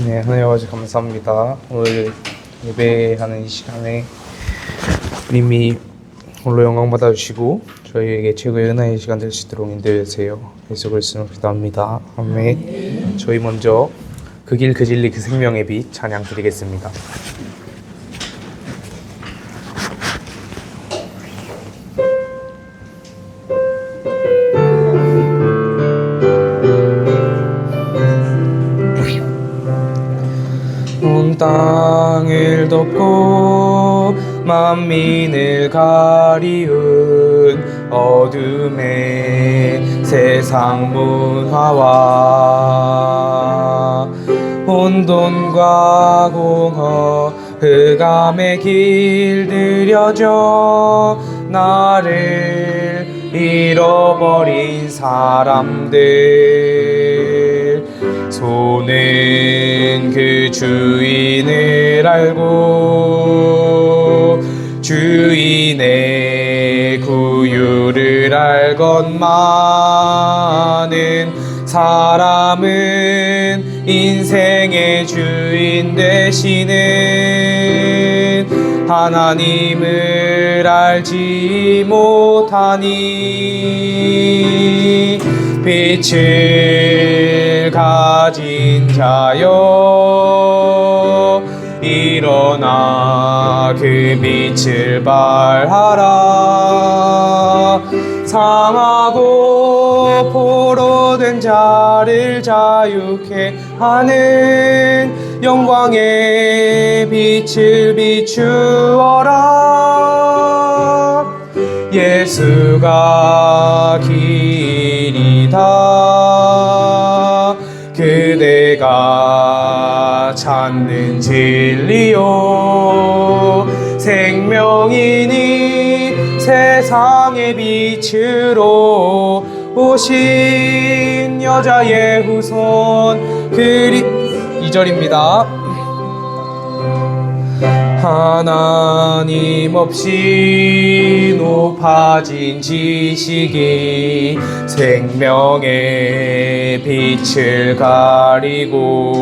네, 하나님 아버지 감사합니다. 오늘 예배하는 이 시간에 이미 홀로 영광 받아주시고 저희에게 최고의 은혜의 시간 될 수 있도록 인도해 주세요. 예수 그리스도로 기도합니다. 아멘. 저희 먼저 그 길 그 진리 그 생명의 빛 찬양 드리겠습니다. 온 땅을 덮고 만민을 가리운 어둠의 세상 문화와 혼돈과 공허 흑암의 길들여져 나를 잃어버린 사람들 손은 그 주인을 알고 주인의 구유를 알건만은 사람은 인생의 주인 되시는 하나님을 알지 못하니 빛을 가진 자여 일어나 그 빛을 발하라 상하고 포로된 자를 자유케 하는 영광의 빛을 비추어라 예수가 길이다 그대가 찾는 진리요 생명이니 세상의 빛으로 오신 여자의 후손 2절입니다. 하나님 없이 높아진 지식이 생명의 빛을 가리고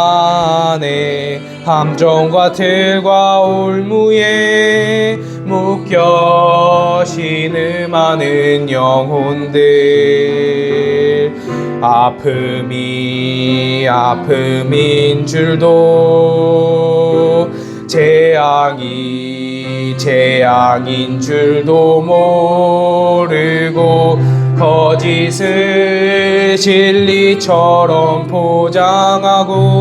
사탄의 함정과 틀과 올무에 묶여 신음하는 영혼들 아픔이 아픔인 줄도 재앙이 재앙인 줄도 모르고 거짓을 진리처럼 포장하고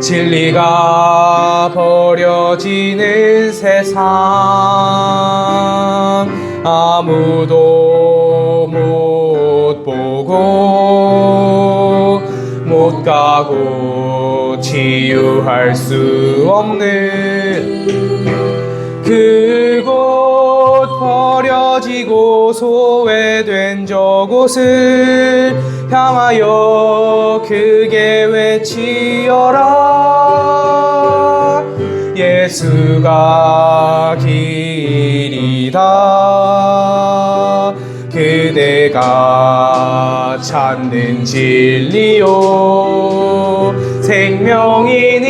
진리가 버려지는 세상 아무도 못 보고 못 가고 치유할 수 없는 그곳 버려지고 소외된 저곳을 향하여 크게 외치어라 예수가 길이다 그대가 찾는 진리요 생명이니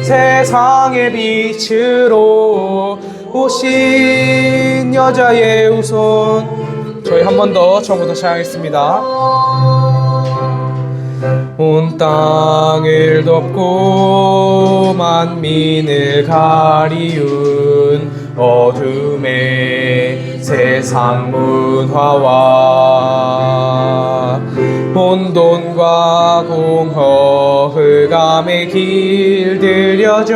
세상의 빛으로 오신 여자의 후손 저희 한 번 더 처음부터 찬양하겠습니다. 온 땅을 덮고 만민을 가리운 어둠의 세상 문화와 혼돈과 공허 흑암의 길들여져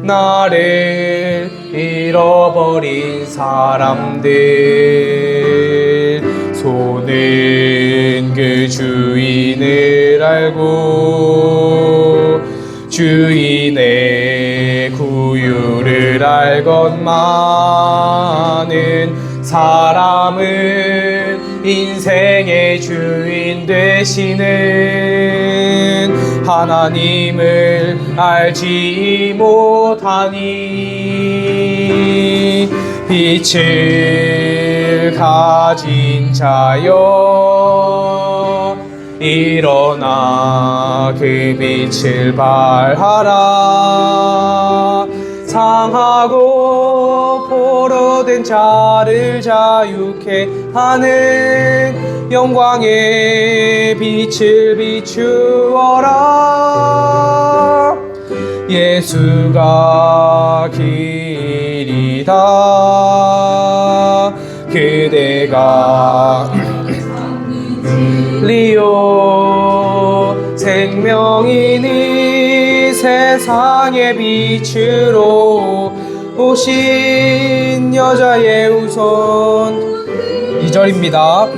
나를 잃어버린 사람들 손은 그 주인을 알고 주인의 구유를 알건만은 사람은 인생의 주인 되시는 하나님을 알지 못하니 빛을 가진 자여 일어나 그 빛을 발하라. 상하고 포로된 자를 자유케 하는 영광의 빛을 비추어라. 예수가 길이다. 그대가 리오 생명이니 세상의 빛으로 오신 여자의 후손. 2절입니다.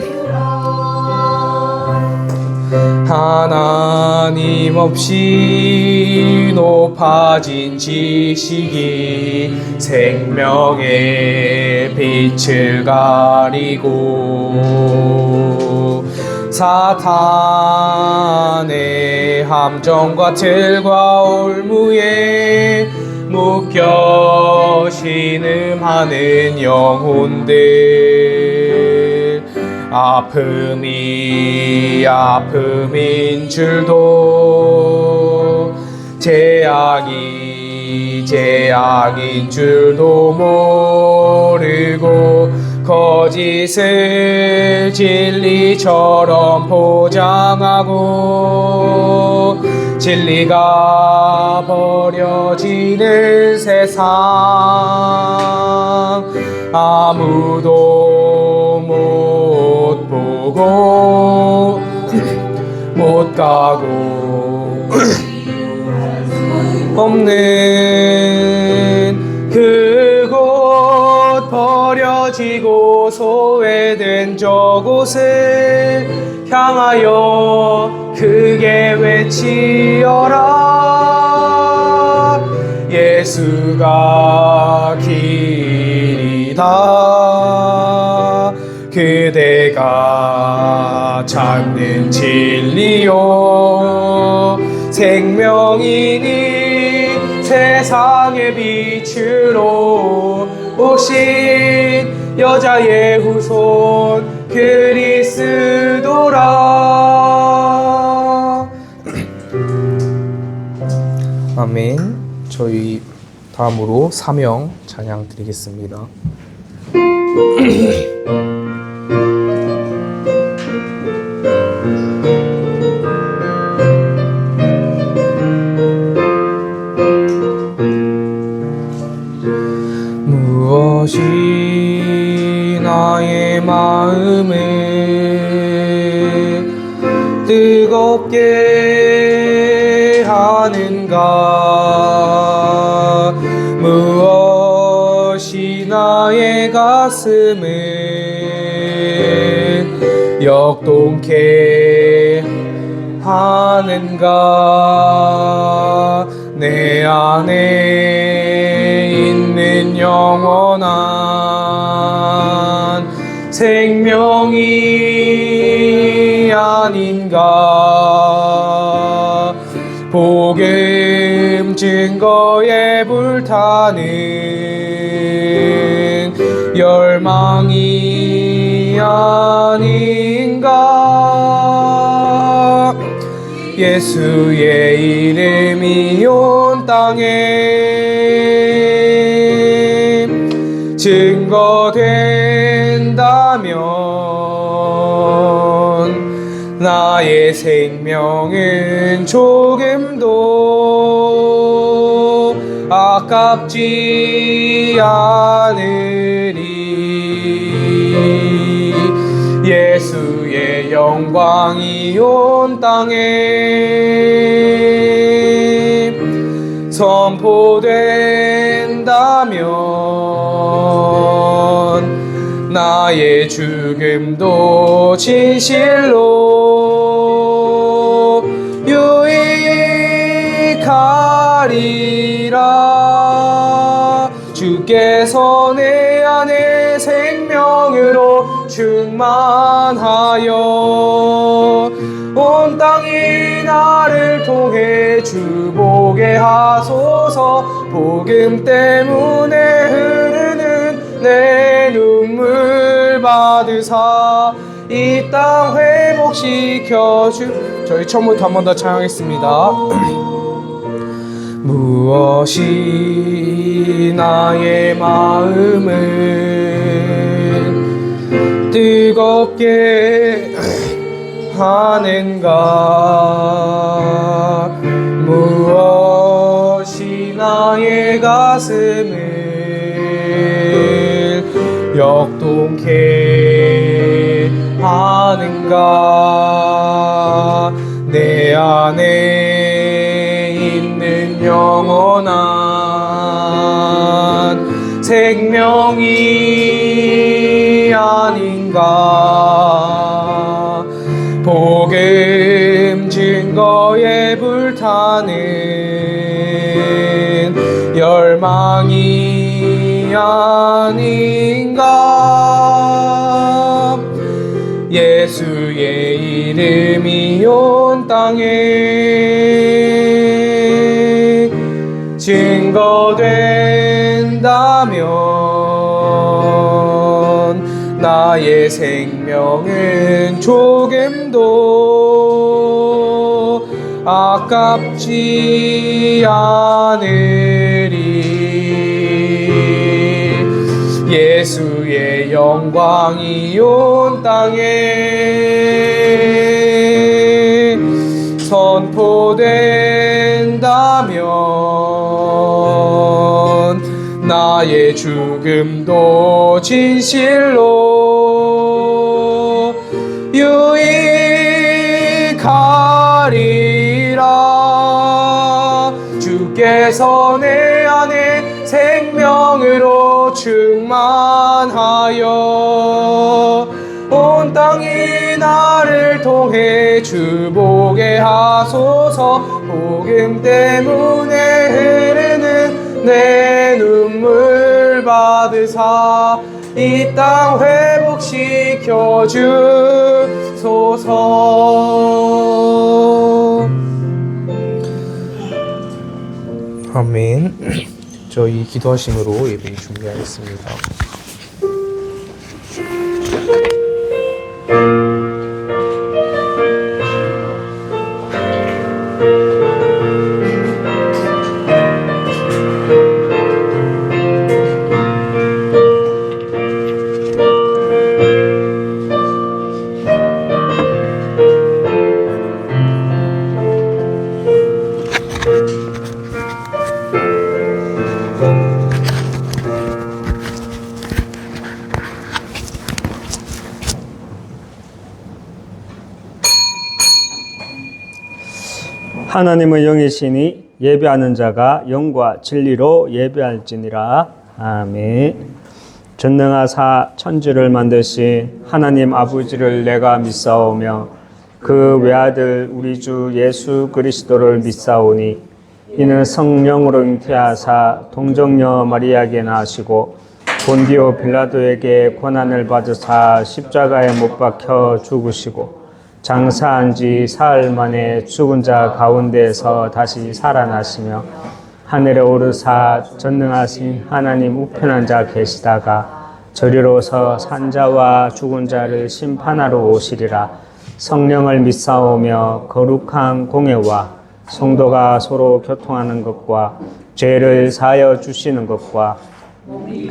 하나님 없이 높아진 지식이 생명의 빛을 가리고 사탄의 함정과 틀과 올무에 묶여 신음하는 영혼들, 아픔이 아픔인 줄도 제약이 제약인 줄도 모르고 거짓을 진리처럼 포장하고 진리가 버려지는 세상, 아무도 못 보고 못 가고 없는 그곳, 버려지고 소외된 저곳을 향하여 크게 외치어라. 예수가 길이다. 그대가 찾는 진리요 생명이니 세상의 빛으로 오신 여자의 후손 그리스도라. 아멘. 저희 다음으로 사명 찬양 드리겠습니다. 무엇이 나의 마음을 뜨겁게 하는가? 무엇이 나의 가슴을 역동케 하는가? 내 안에 있는 영원한 생명이 아닌가? 복음 증거에 불타는 열망이 아닌가? 예수의 이름이 온 땅에 증거된다면 나의 생명은 조금도 아깝지 않으리. 예수의 영광이 온 땅에 선포된다면 나의 죽음도 진실로 유익하리라. 주께서 내 안에 생명으로 충만하여 온 땅이 나를 통해 주보게 하소서. 복음 때문에 흐르는 내 눈물 받으사 이 땅 회복시켜주. 저희 처음부터 한 번 더 찬양하겠습니다. 무엇이 나의 마음을 뜨겁게 하는가. 무엇이 나의 가슴을 역동케 하는가. 내 안에 있는 영원한 생명이 아닌가. 복음 증거에 불타는 열망이 아닌가. 예수의 이름이 온 땅에 증거된다면 나의 생명은 조금도 아깝지 않으리. 예수의 영광이 온 땅에 선포된다면 나의 죽음도 진실로 유익하리라. 주께서 내 안에 생명으로 충만하여 온 땅이 나를 통해 주보게 하소서. 복음 때문에 흐르는 내 눈물 받으사 이 땅 회복시켜 주소서. 아멘. 저희 기도하심으로 예배 준비하겠습니다. 하나님의 영이시니 예배하는 자가 영과 진리로 예배할지니라. 아멘. 전능하사 천지를 만드신 하나님 아버지를 내가 믿사오며 그 외아들 우리 주 예수 그리스도를 믿사오니 이는 성령으로 잉태하사 동정녀 마리아에게 나시고 본디오 빌라도에게 고난을 받으사 십자가에 못 박혀 죽으시고 장사한 지 사흘 만에 죽은 자 가운데에서 다시 살아나시며 하늘에 오르사 전능하신 하나님 우편한 자 계시다가 저리로서 산자와 죽은 자를 심판하러 오시리라. 성령을 믿사오며 거룩한 공예와 성도가 서로 교통하는 것과 죄를 사하여 주시는 것과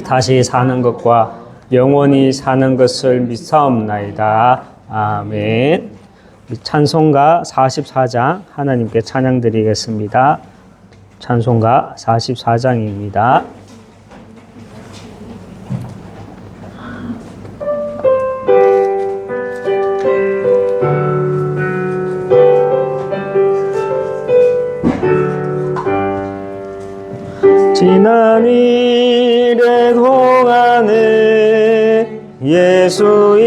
다시 사는 것과 영원히 사는 것을 믿사옵나이다. 아멘. 찬송가 44장 하나님께 찬양 드리겠습니다. 찬송가 44장입니다. 지난 일의 동안에 예수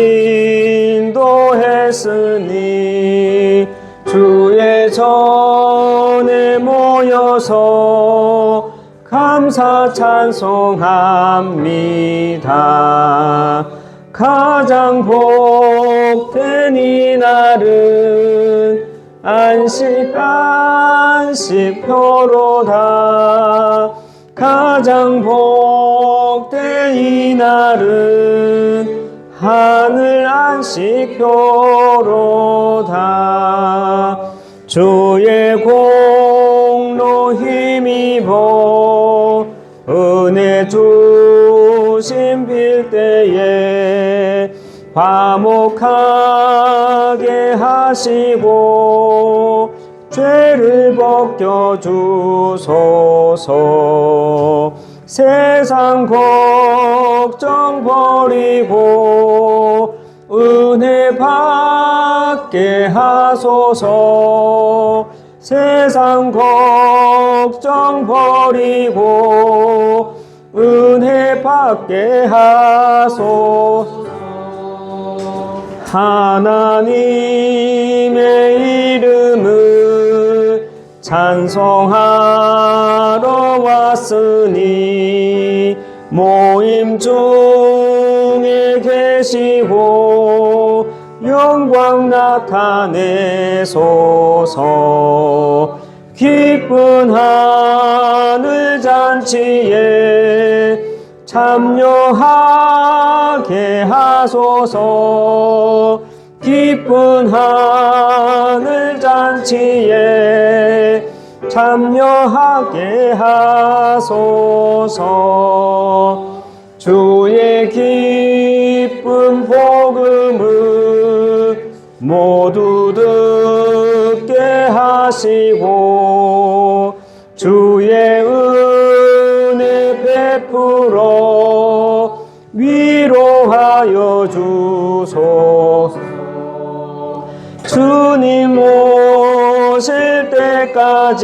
인도했으니 주의 전에 모여서 감사 찬송합니다. 가장 복된 이날은 안식 표로다. 가장 복된 이날은 하늘 안식표로다. 주의 공로 힘입어 은혜 주심 빌 때에 화목하게 하시고 죄를 벗겨주소서. 세상 걱정 버리고 은혜 받게 하소서. 세상 걱정 버리고 은혜 받게 하소서. 하나님의 이름을 찬송하러 왔으니 모임 중에 계시고 영광 나타내소서. 기쁜 하늘 잔치에 참여하게 하소서. 기쁜 하늘 잔치에 참여하게 하소서. 주의 기쁜 복음을 모두 듣게 하시고 주의 은혜 베풀어 위로하여 주소서. 주님 오실 때까지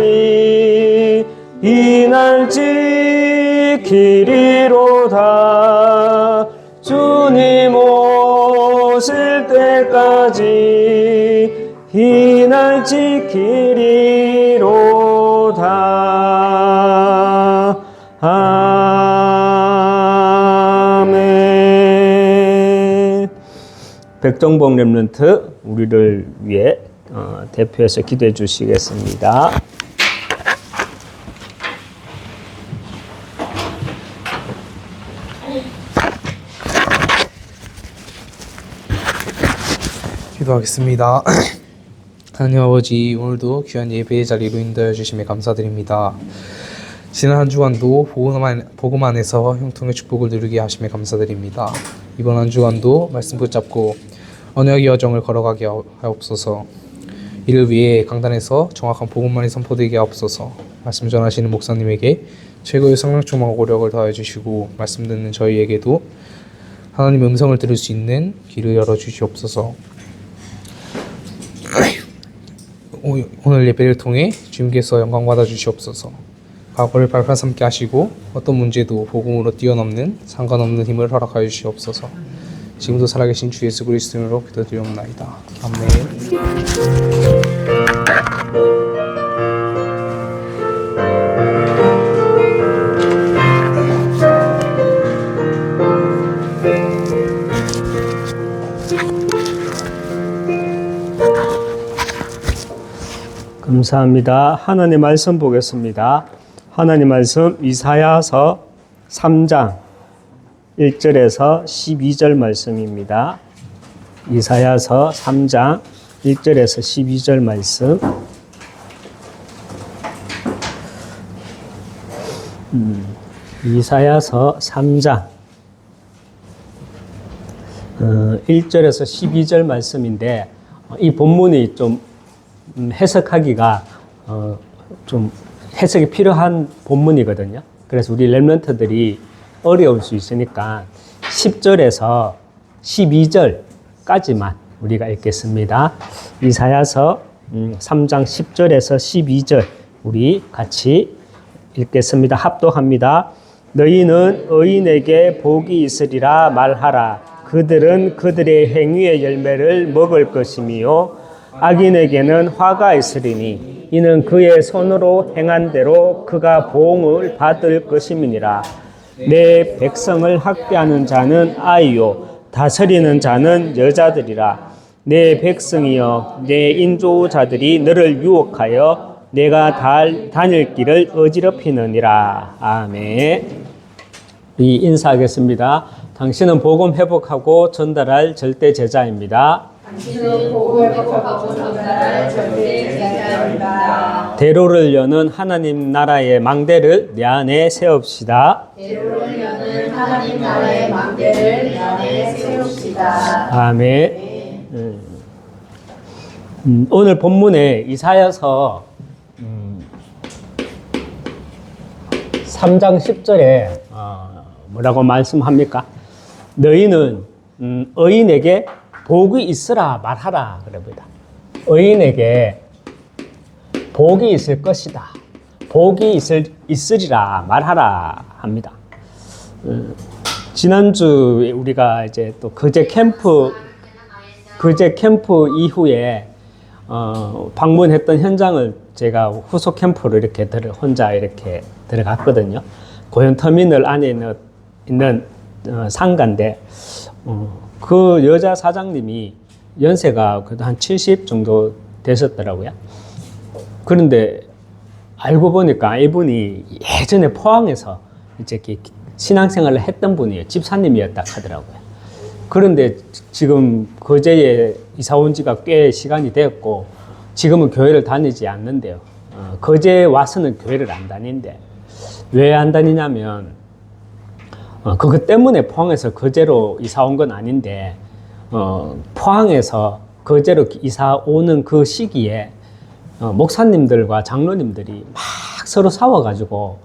이 날 지키리로다. 주님 오실 때까지 이 날 지키리로다. 아멘. 백정복 렘넌트 우리를 위해 대표해서 기도해 주시겠습니다. 기도하겠습니다. 하나님 아버지, 오늘도 귀한 예배의 자리로 인도해 주심에 감사드립니다. 지난 한 주간도 복음 안에서 형통의 축복을 누리게 하심에 감사드립니다. 이번 한 주간도 말씀 붙잡고 언약의 여정을 걸어가게 하옵소서. 이를 위해 강단에서 정확한 복음만이 선포되게 하옵소서. 말씀 전하시는 목사님에게 최고의 성령 충만과 고력을 더해 주시고 말씀 듣는 저희에게도 하나님의 음성을 들을 수 있는 길을 열어 주시옵소서. 오늘 예배를 통해 주님께서 영광 받아 주시옵소서. 과거를 발판 삼게 하시고 어떤 문제도 복음으로 뛰어넘는 상관없는 힘을 허락하여 주시옵소서. 지금도 살아계신 주 예수 그리스도로 기도드리옵나이다. 아멘. 감사합니다. 하나님 말씀 보겠습니다. 하나님 말씀 이사야서 3장 1절에서 12절 말씀입니다. 이사야서 3장 1절에서 12절 말씀. 이사야서 3장 1절에서 12절 말씀인데 이 본문이 좀 해석하기가 좀 해석이 필요한 본문이거든요. 그래서 우리 렘넌트들이 어려울 수 있으니까 10절에서 12절까지만 우리가 읽겠습니다. 이사야서 3장 10절에서 12절 우리 같이 읽겠습니다. 합독합니다. 너희는 의인에게 복이 있으리라 말하라. 그들은 그들의 행위의 열매를 먹을 것이며 악인에게는 화가 있으리니 이는 그의 손으로 행한 대로 그가 보응을 받을 것임이니라. 내 백성을 학대하는 자는 아이요 다스리는 자는 여자들이라. 내 백성이여 내 인조자들이 너를 유혹하여 내가 다닐 길을 어지럽히느니라. 아멘. 인사하겠습니다. 당신은 복음 회복하고 전달할 절대 제자입니다. 당신은 복음 회복하고 전달할 절대 제자입니다. 대로를 여는 하나님 나라의 망대를 내 안에 세웁시다. 대로를 여는 하나님 나라의 망대를 내 안에 세웁시다. 아멘. 오늘 본문에 이사야서 3장 10절에 뭐라고 말씀합니까? 너희는 의인에게 복이 있으라 말하라 그럽니다. 의인에게 복이 있을 것이다. 복이 있으리라 말하라 합니다. 지난주 우리가 이제 또 거제 캠프 이후에 방문했던 현장을 제가 후속 캠프로 이렇게 혼자 이렇게 들어갔거든요. 고현터미널 안에 있는 상가인데 그 여자 사장님이 연세가 그래도 한 70 정도 되셨더라고요. 그런데 알고 보니까 이분이 예전에 포항에서 이제 이렇게 신앙생활을 했던 분이에요. 집사님이었다 하더라고요. 그런데 지금 거제에 이사 온 지가 꽤 시간이 되었고 지금은 교회를 다니지 않는데요. 거제에 와서는 교회를 안 다닌대. 왜 안 다니냐면 그것 때문에 포항에서 거제로 이사 온 건 아닌데 포항에서 거제로 이사 오는 그 시기에 목사님들과 장로님들이 막 서로 싸워가지고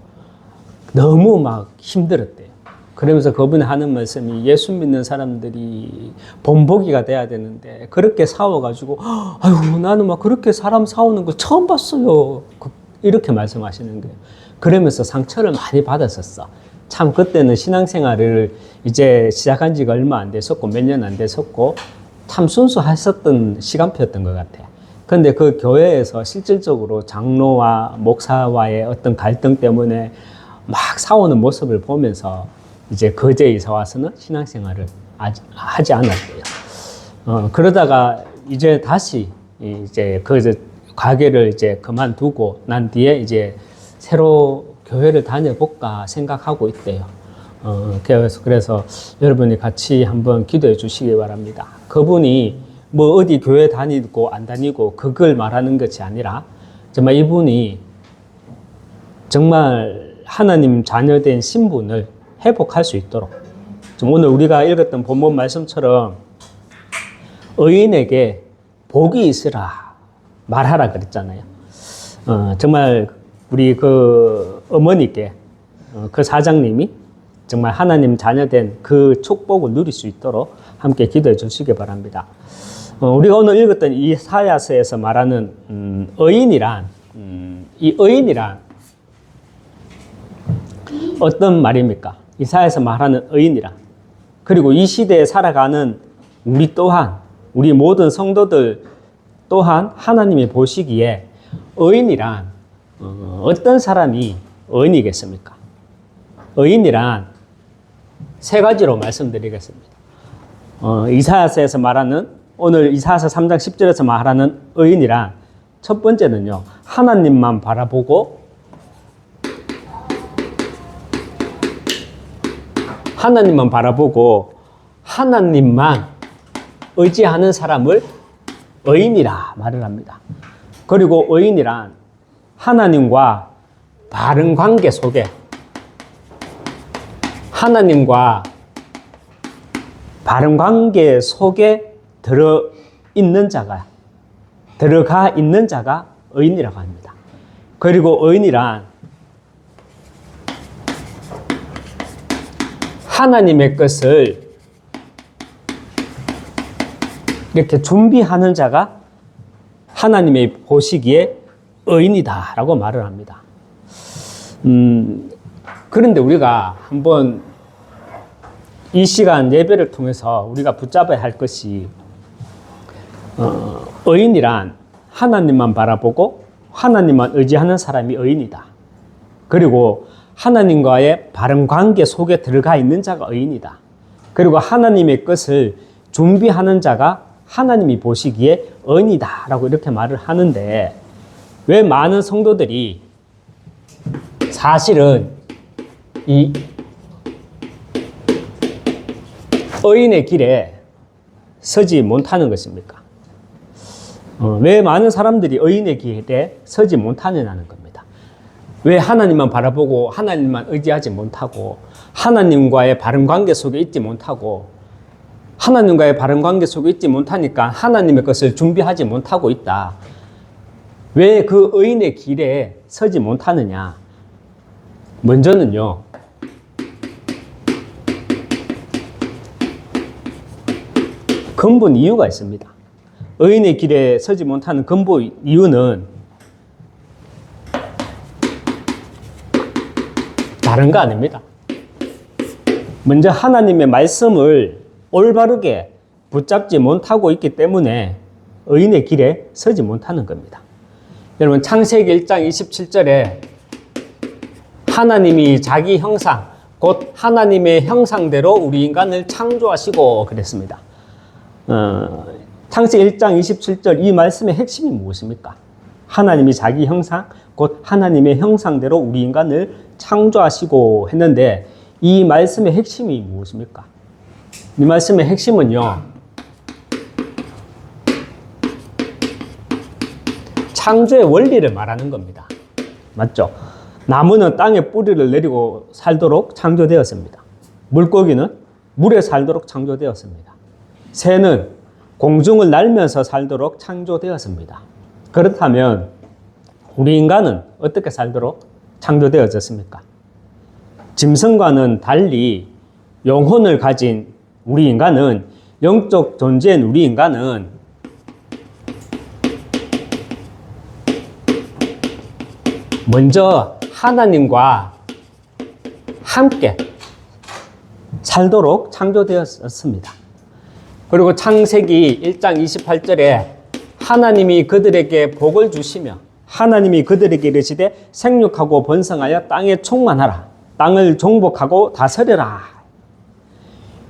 너무 막 힘들었대요. 그러면서 그분이 하는 말씀이 예수 믿는 사람들이 본보기가 돼야 되는데 그렇게 싸워가지고 아유 나는 막 그렇게 사람 싸우는 거 처음 봤어요. 이렇게 말씀하시는 거예요. 그러면서 상처를 많이 받았었어. 참 그때는 신앙생활을 이제 시작한 지가 얼마 안 됐었고 몇 년 안 됐었고 참 순수했었던 시간표였던 것 같아요. 그런데 그 교회에서 실질적으로 장로와 목사와의 어떤 갈등 때문에 막 싸우는 모습을 보면서 이제 거제에 이사 와서는 신앙생활을 하지 않았대요. 그러다가 이제 다시 이제 그 가게를 이제 그만두고 난 뒤에 이제 새로 교회를 다녀볼까 생각하고 있대요. 그래서 여러분이 같이 한번 기도해 주시기 바랍니다. 그분이 뭐 어디 교회 다니고 안 다니고 그걸 말하는 것이 아니라 정말 이분이 정말 하나님 자녀된 신분을 회복할 수 있도록 좀 오늘 우리가 읽었던 본문 말씀처럼 의인에게 복이 있으라 말하라 그랬잖아요. 정말 우리 그 어머니께 그 사장님이 정말 하나님 자녀된 그 축복을 누릴 수 있도록 함께 기도해 주시기 바랍니다. 우리가 오늘 읽었던 이사야서에서 말하는 의인이란 이 의인이란 어떤 말입니까? 이사야에서 말하는 의인이란 그리고 이 시대에 살아가는 우리 또한 우리 모든 성도들 또한 하나님이 보시기에 의인이란 어떤 사람이 의인이겠습니까? 의인이란 세 가지로 말씀드리겠습니다. 이사야서에서 말하는 오늘 이사야서 3장 10절에서 말하는 의인이란 첫 번째는요. 하나님만 바라보고 하나님만 의지하는 사람을 의인이라 말을 합니다. 그리고 의인이란 하나님과 바른 관계 속에 하나님과 바른 관계 속에 들어가 있는 자가 의인이라고 합니다. 그리고 의인이란 하나님의 것을 이렇게 준비하는 자가 하나님이 보시기에 의인이다라고 말을 합니다. 그런데 우리가 한번 이 시간 예배를 통해서 우리가 붙잡아야 할 것이 의인이란 하나님만 바라보고 하나님만 의지하는 사람이 의인이다. 그리고 하나님과의 바른 관계 속에 들어가 있는 자가 의인이다. 그리고 하나님의 것을 준비하는 자가 하나님이 보시기에 의인이다 라고 이렇게 말을 하는데 왜 많은 성도들이 사실은 이 의인의 길에 서지 못하는 것입니까? 왜 많은 사람들이 의인의 길에 서지 못하느냐는 겁니다. 왜 하나님만 바라보고 하나님만 의지하지 못하고 하나님과의 바른 관계 속에 있지 못하고 하나님과의 바른 관계 속에 있지 못하니까 하나님의 것을 준비하지 못하고 있다. 왜 그 의인의 길에 서지 못하느냐? 먼저는요, 근본 이유가 있습니다. 의인의 길에 서지 못하는 근본 이유는 다른 거 아닙니다. 먼저 하나님의 말씀을 올바르게 붙잡지 못하고 있기 때문에 의인의 길에 서지 못하는 겁니다. 여러분, 창세기 1장 27절에 하나님이 자기 형상, 곧 하나님의 형상대로 우리 인간을 창조하시고 그랬습니다. 창세기 1장 27절 이 말씀의 핵심이 무엇입니까? 하나님이 자기 형상, 곧 하나님의 형상대로 우리 인간을 창조하시고 했는데 이 말씀의 핵심이 무엇입니까? 이 말씀의 핵심은요, 창조의 원리를 말하는 겁니다. 맞죠? 나무는 땅에 뿌리를 내리고 살도록 창조되었습니다. 물고기는 물에 살도록 창조되었습니다. 새는 공중을 날면서 살도록 창조되었습니다. 그렇다면 우리 인간은 어떻게 살도록 창조되어졌습니까? 짐승과는 달리 영혼을 가진 우리 인간은, 영적 존재인 우리 인간은 먼저 하나님과 함께 살도록 창조되었습니다. 그리고 창세기 1장 28절에 하나님이 그들에게 복을 주시며 하나님이 그들에게 이르시되 생육하고 번성하여 땅에 충만하라, 땅을 정복하고 다스려라.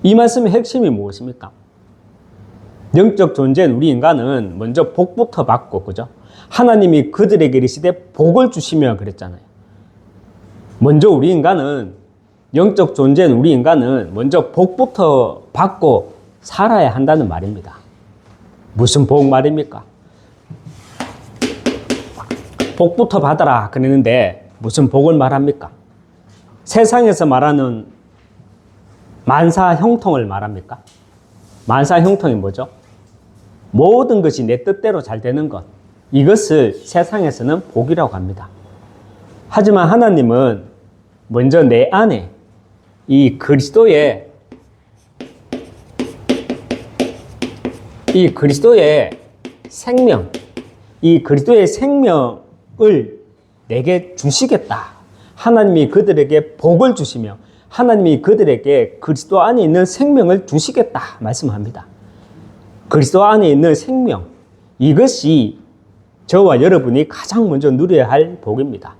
이 말씀의 핵심이 무엇입니까? 영적 존재인 우리 인간은 먼저 복부터 받고, 그죠? 하나님이 그들에게 이르시되 복을 주시며 그랬잖아요. 먼저 우리 인간은, 영적 존재인 우리 인간은 먼저 복부터 받고 살아야 한다는 말입니다. 무슨 복 말입니까? 복부터 받아라 그러는데 무슨 복을 말합니까? 세상에서 말하는 만사 형통을 말합니까? 만사 형통이 뭐죠? 모든 것이 내 뜻대로 잘 되는 것, 이것을 세상에서는 복이라고 합니다. 하지만 하나님은 먼저 내 안에 이 그리스도의 생명, 이 그리스도의 생명을 내게 주시겠다. 하나님이 그들에게 복을 주시며 하나님이 그들에게 그리스도 안에 있는 생명을 주시겠다 말씀합니다. 그리스도 안에 있는 생명, 이것이 저와 여러분이 가장 먼저 누려야 할 복입니다.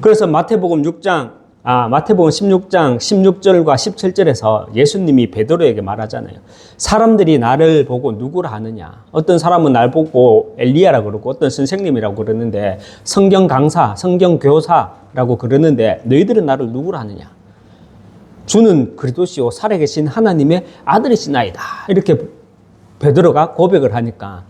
그래서 마태복음 16장 16절과 17절에서 예수님이 베드로에게 말하잖아요. 사람들이 나를 보고 누구라 하느냐? 어떤 사람은 날 보고 엘리야라고 그러고 어떤 선생님이라고 그러는데, 성경 강사, 성경 교사라고 그러는데 너희들은 나를 누구라 하느냐? 주는 그리스도시요 살아계신 하나님의 아들이시나이다. 이렇게 베드로가 고백을 하니까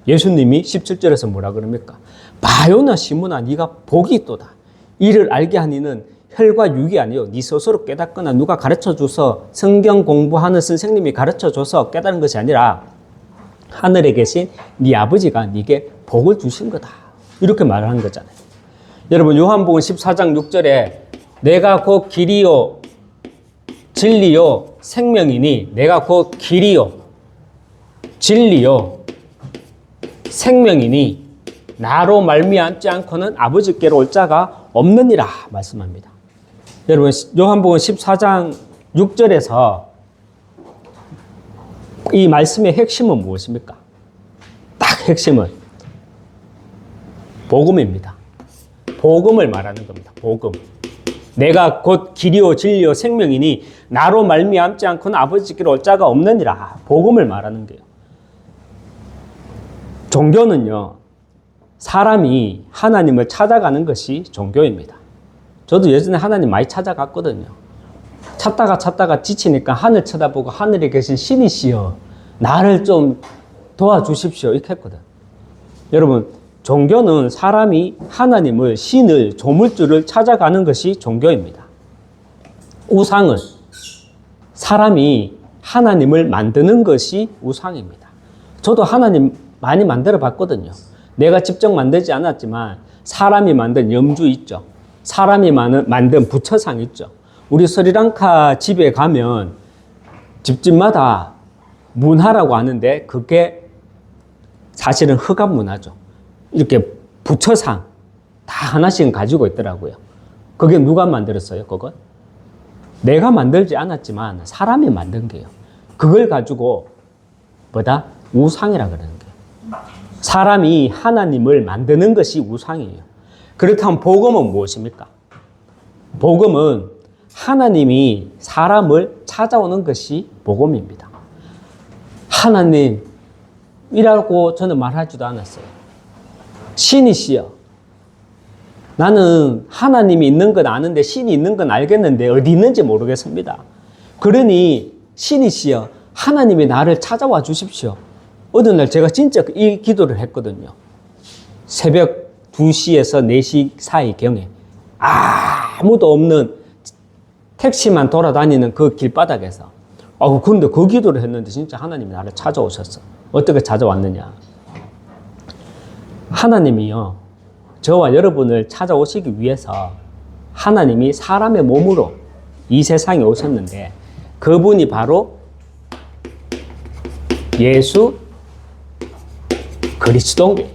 예수님이 17절에서 뭐라 그럽니까? 바요나 시몬아, 네가 복이 있도다. 이를 알게 하니는 혈과 육이 아니요 네 스스로 깨닫거나 누가 가르쳐줘서, 성경 공부하는 선생님이 가르쳐줘서 깨달은 것이 아니라 하늘에 계신 네 아버지가 네게 복을 주신 거다. 이렇게 말을 한 거잖아요. 여러분, 요한복음 14장 6절에 내가 곧 길이요 진리요 생명이니, 내가 곧 길이요 진리요 생명이니 나로 말미암지 않고는 아버지께로 올 자가 없느니라 말씀합니다. 여러분, 요한복음 14장 6절에서 이 말씀의 핵심은 무엇입니까? 딱 핵심은 복음입니다. 복음을 말하는 겁니다. 복음. 내가 곧 길이요 진리요 생명이니 나로 말미암지 않고는 아버지께로 올 자가 없느니라. 복음을 말하는 거예요. 종교는요, 사람이 하나님을 찾아가는 것이 종교입니다. 저도 예전에 하나님 많이 찾아갔거든요. 찾다가 지치니까 하늘 쳐다보고 하늘에 계신 신이시여 나를 좀 도와주십시오 이렇게 했거든. 여러분 종교는 사람이 하나님을 신을 조물주를 찾아가는 것이 종교입니다. 우상은 사람이 하나님을 만드는 것이 우상입니다. 저도 하나님 많이 만들어 봤거든요. 내가 직접 만들지 않았지만 사람이 만든 염주 있죠. 사람이 만든 부처상 있죠. 우리 스리랑카 집에 가면 집집마다 문화라고 하는데 그게 사실은 흑암 문화죠. 이렇게 부처상 다 하나씩은 가지고 있더라고요. 그게 누가 만들었어요? 그건? 내가 만들지 않았지만 사람이 만든 게요. 그걸 가지고 뭐다? 우상이라 그러는 거예요. 사람이 하나님을 만드는 것이 우상이에요. 그렇다면 복음은 무엇입니까? 복음은 하나님이 사람을 찾아오는 것이 복음입니다. 하나님이라고 저는 말하지도 않았어요. 신이시여. 나는 하나님이 있는 건 아는데 신이 있는 건 알겠는데 어디 있는지 모르겠습니다. 그러니 신이시여 하나님이 나를 찾아와 주십시오. 어느 날 제가 진짜 이 기도를 했거든요. 새벽 2시에서 4시 사이경에 아무도 없는 택시만 돌아다니는 그 길바닥에서 그런데 그 기도를 했는데 진짜 하나님이 나를 찾아오셨어. 어떻게 찾아왔느냐. 하나님이요 저와 여러분을 찾아오시기 위해서 하나님이 사람의 몸으로 이 세상에 오셨는데 그분이 바로 예수 그리스도입니다.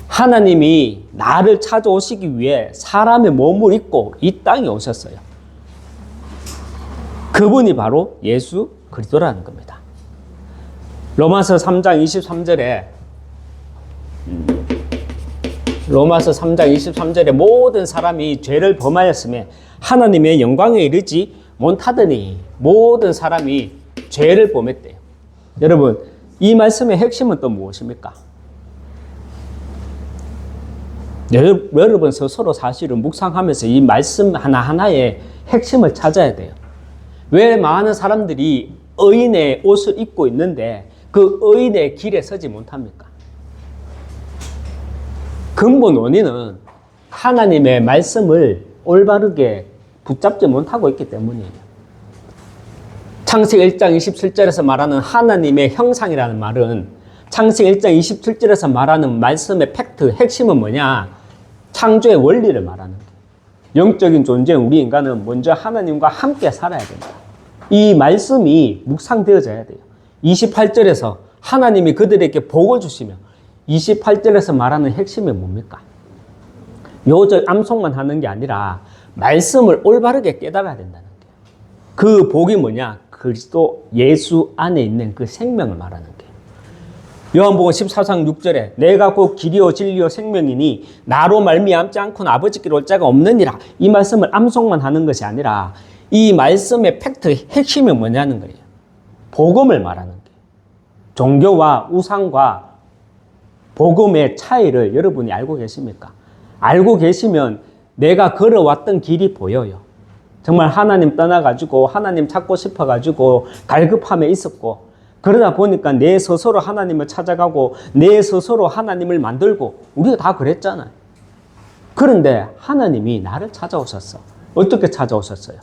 하나님이 나를 찾아오시기 위해 사람의 몸을 입고 이 땅에 오셨어요. 그분이 바로 예수 그리스도라는 겁니다. 로마서 3장 23절에 모든 사람이 죄를 범하였음에 하나님의 영광에 이르지 못하더니 모든 사람이 죄를 범했대요. 여러분 이 말씀의 핵심은 또 무엇입니까? 여러분 스스로 사실은 묵상하면서 이 말씀 하나하나의 핵심을 찾아야 돼요. 왜 많은 사람들이 의인의 옷을 입고 있는데 그 의인의 길에 서지 못합니까? 근본 원인은 하나님의 말씀을 올바르게 붙잡지 못하고 있기 때문이에요. 창세기 1장 27절에서 말하는 하나님의 형상이라는 말은 창세기 1장 27절에서 말하는 말씀의 팩트, 핵심은 뭐냐? 창조의 원리를 말하는 거예요. 영적인 존재인 우리 인간은 먼저 하나님과 함께 살아야 된다. 이 말씀이 묵상되어져야 돼요. 28절에서 하나님이 그들에게 복을 주시며 28절에서 말하는 핵심이 뭡니까? 요절 암송만 하는 게 아니라 말씀을 올바르게 깨달아야 된다는 거예요. 그 복이 뭐냐? 그리스도 예수 안에 있는 그 생명을 말하는 거예요. 요한복음 14장 6절에 내가 곧 길이요 진리요 생명이니 나로 말미암지 않고는 아버지께로 올 자가 없느니라. 이 말씀을 암송만 하는 것이 아니라 이 말씀의 팩트, 핵심이 뭐냐는 거예요. 복음을 말하는 거예요. 종교와 우상과 복음의 차이를 여러분이 알고 계십니까? 알고 계시면 내가 걸어왔던 길이 보여요. 정말 하나님 떠나가지고 하나님 찾고 싶어가지고 갈급함에 있었고 그러다 보니까 내 스스로 하나님을 찾아가고 내 스스로 하나님을 만들고 우리가 다 그랬잖아요. 그런데 하나님이 나를 찾아오셨어. 어떻게 찾아오셨어요?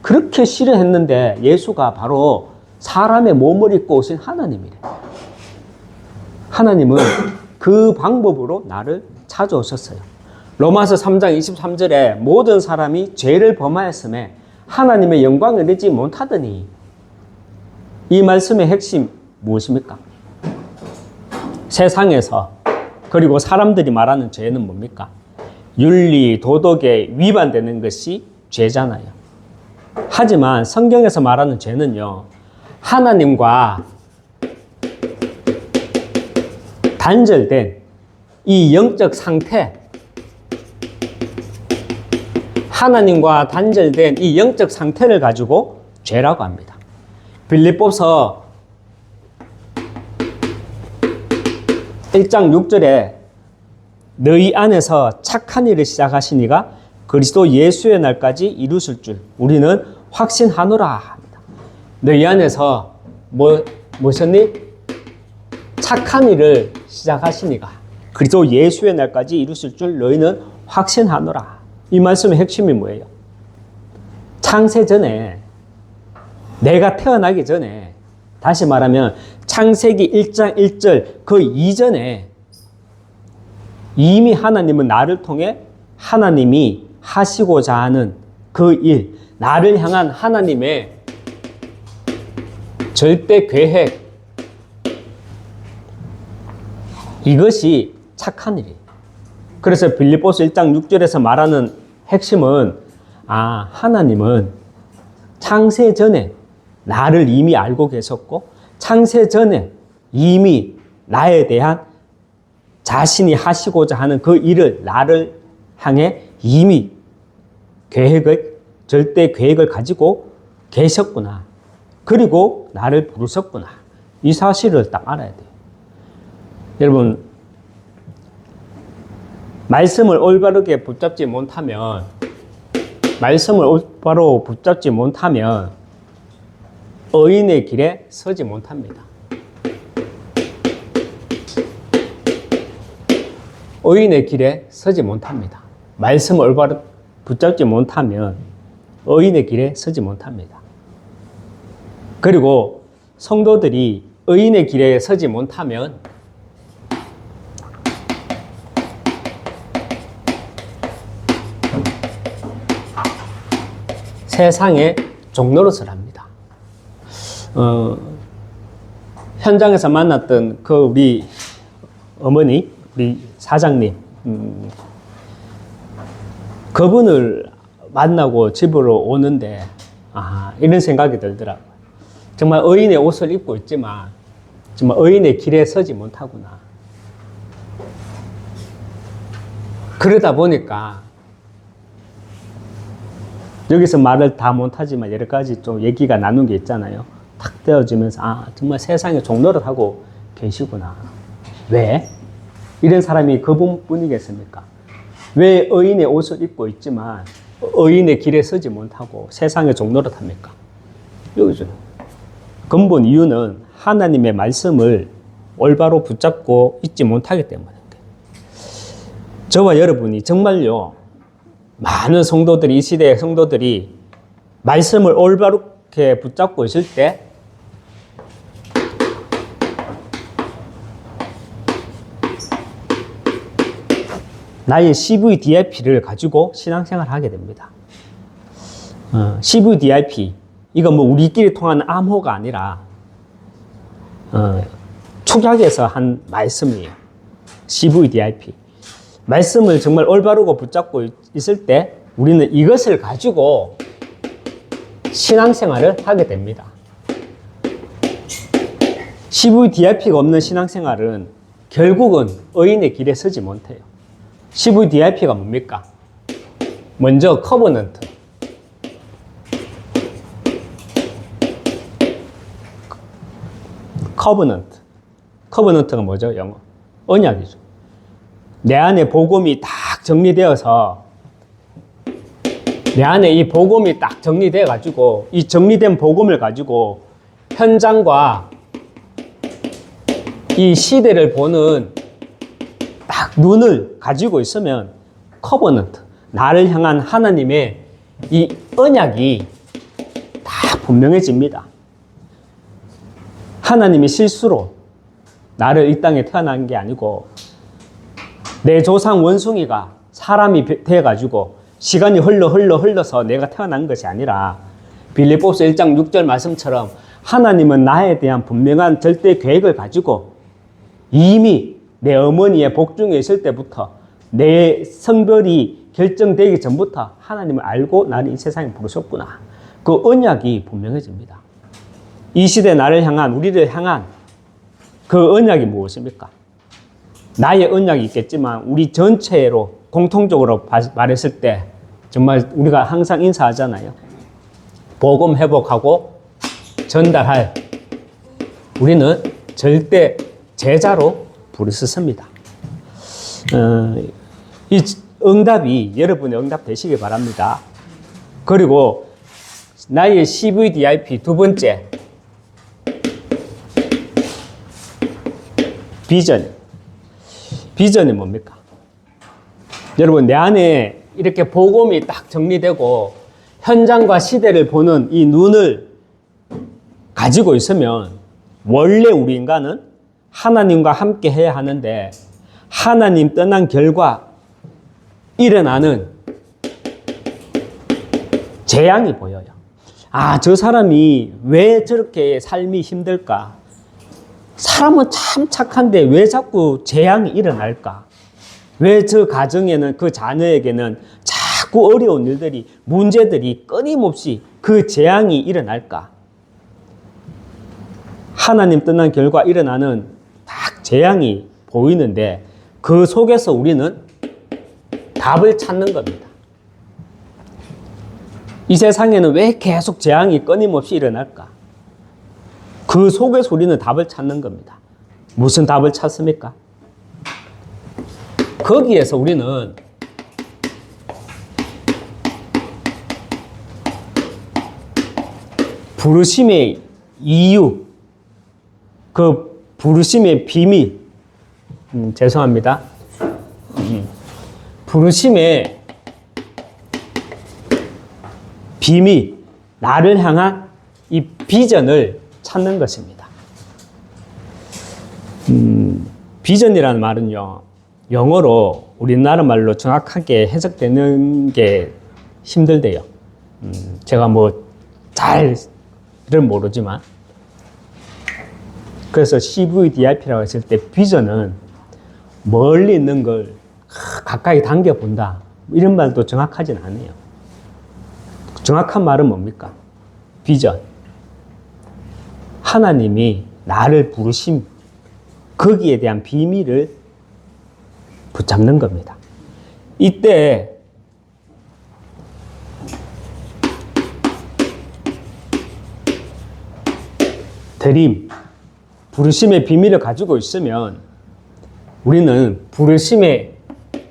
그렇게 싫어했는데 예수가 바로 사람의 몸을 입고 오신 하나님이래. 하나님은 그 방법으로 나를 찾아오셨어요. 로마서 3장 23절에 모든 사람이 죄를 범하였음에 하나님의 영광을 내지 못하더니 이 말씀의 핵심 무엇입니까? 세상에서 그리고 사람들이 말하는 죄는 뭡니까? 윤리, 도덕에 위반되는 것이 죄잖아요. 하지만 성경에서 말하는 죄는요, 하나님과 단절된 이 영적 상태, 하나님과 단절된 이 영적 상태를 가지고 죄라고 합니다. 빌립보서 1장 6절에 너희 안에서 착한 일을 시작하시니가 그리스도 예수의 날까지 이루실 줄 우리는 확신하노라 합니다. 너희 안에서 무엇이니? 착한 일을 시작하시니가 그리스도 예수의 날까지 이루실 줄 너희는 확신하노라. 이 말씀의 핵심이 뭐예요? 창세 전에, 내가 태어나기 전에, 다시 말하면 창세기 1장 1절 그 이전에 이미 하나님은 나를 통해 하나님이 하시고자 하는 그 일, 나를 향한 하나님의 절대 계획, 이것이 착한 일이에요. 그래서 빌립보서 1장 6절에서 말하는 핵심은 하나님은 창세 전에 나를 이미 알고 계셨고 창세 전에 이미 나에 대한 자신이 하시고자 하는 그 일을 나를 향해 이미 절대 계획을 가지고 계셨구나. 그리고 나를 부르셨구나. 이 사실을 딱 알아야 돼요. 여러분, 말씀을 올바르게 붙잡지 못하면 의인의 길에 서지 못합니다. 의인의 길에 서지 못합니다. 말씀을 올바르게 붙잡지 못하면 의인의 길에 서지 못합니다. 그리고 성도들이 의인의 길에 서지 못하면 세상의 종노릇을 합니다. 현장에서 만났던 그 우리 어머니, 우리 사장님, 그분을 만나고 집으로 오는데 이런 생각이 들더라고요. 정말 의인의 옷을 입고 있지만 정말 의인의 길에 서지 못하구나. 그러다 보니까 여기서 말을 다 못하지만 여러 가지 좀 얘기가 나눈 게 있잖아요. 탁 떼어지면서 정말 세상에 종노릇하고 계시구나. 왜? 이런 사람이 그분뿐이겠습니까? 왜 의인의 옷을 입고 있지만 의인의 길에 서지 못하고 세상에 종노릇합니까? 여기죠. 근본 이유는 하나님의 말씀을 올바로 붙잡고 있지 못하기 때문입니다. 저와 여러분이 정말요, 많은 성도들이, 이 시대의 성도들이 말씀을 올바르게 붙잡고 있을 때 나의 CVDIP를 가지고 신앙생활을 하게 됩니다. CVDIP, 이건 뭐 우리끼리 통하는 암호가 아니라 축약에서 한 말씀이에요. CVDIP. 말씀을 정말 올바르고 붙잡고 있을 때 우리는 이것을 가지고 신앙생활을 하게 됩니다. CVDIP가 없는 신앙생활은 결국은 의인의 길에 서지 못해요. CVDIP가 뭡니까? 먼저 커버넌트. 커버넌트가 뭐죠? 영어. 언약이죠. 내 안에 복음이 딱 정리되어서 내 안에 이 복음이 딱 정리되어 가지고 이 정리된 복음을 가지고 현장과 이 시대를 보는 딱 눈을 가지고 있으면 커버넌트, 나를 향한 하나님의 이 언약이 다 분명해집니다. 하나님이 실수로 나를 이 땅에 태어난 게 아니고 내 조상 원숭이가 사람이 되어가지고 시간이 흘러서 내가 태어난 것이 아니라 빌립보서 1장 6절 말씀처럼 하나님은 나에 대한 분명한 절대 계획을 가지고 이미 내 어머니의 복중에 있을 때부터 내 성별이 결정되기 전부터 하나님을 알고 나를 이 세상에 부르셨구나. 그 언약이 분명해집니다. 이 시대 나를 향한, 우리를 향한 그 언약이 무엇입니까? 나의 언약이 있겠지만 우리 전체로 공통적으로 말했을 때 정말 우리가 항상 인사하잖아요. 복음 회복하고 전달할, 우리는 절대 제자로 부르셨습니다. 이 응답이 여러분의 응답 되시길 바랍니다. 그리고 나의 CVDIP 두 번째, 비전. 비전이 뭡니까? 여러분, 내 안에 이렇게 복음이 딱 정리되고 현장과 시대를 보는 이 눈을 가지고 있으면 원래 우리 인간은 하나님과 함께 해야 하는데 하나님 떠난 결과 일어나는 재앙이 보여요. 아, 저 사람이 왜 저렇게 삶이 힘들까? 사람은 참 착한데 왜 자꾸 재앙이 일어날까? 왜 저 가정에는, 그 자녀에게는 자꾸 어려운 일들이, 문제들이 끊임없이 그 재앙이 일어날까? 하나님 떠난 결과 일어나는 딱 재앙이 보이는데 그 속에서 우리는 답을 찾는 겁니다. 이 세상에는 왜 계속 재앙이 끊임없이 일어날까? 그 속에서 우리는 답을 찾는 겁니다. 무슨 답을 찾습니까? 거기에서 우리는 부르심의 이유, 그 부르심의 비밀, 죄송합니다. 부르심의 비밀, 나를 향한 이 비전을 찾는 것입니다. 비전이라는 말은요, 영어로 우리나라 말로 정확하게 해석되는 게 힘들대요. 제가 뭐 잘은 모르지만. 그래서 CVDIP라고 했을 때 비전은 멀리 있는 걸 가까이 당겨본다. 이런 말도 정확하진 않아요. 정확한 말은 뭡니까? 비전. 하나님이 나를 부르심, 거기에 대한 비밀을 붙잡는 겁니다. 이때 드림, 부르심의 비밀을 가지고 있으면 우리는 부르심의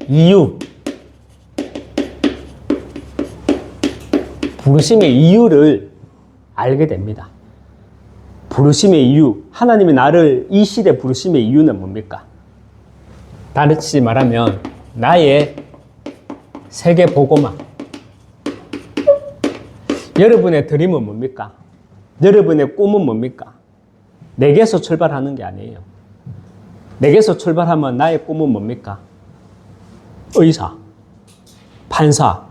이유, 부르심의 이유를 알게 됩니다. 부르심의 이유, 하나님이 나를 이 시대 부르심의 이유는 뭡니까? 다르게 말하면 나의 세계 복음화. 여러분의 드림은 뭡니까? 여러분의 꿈은 뭡니까? 내게서 출발하는 게 아니에요. 내게서 출발하면 나의 꿈은 뭡니까? 의사, 판사,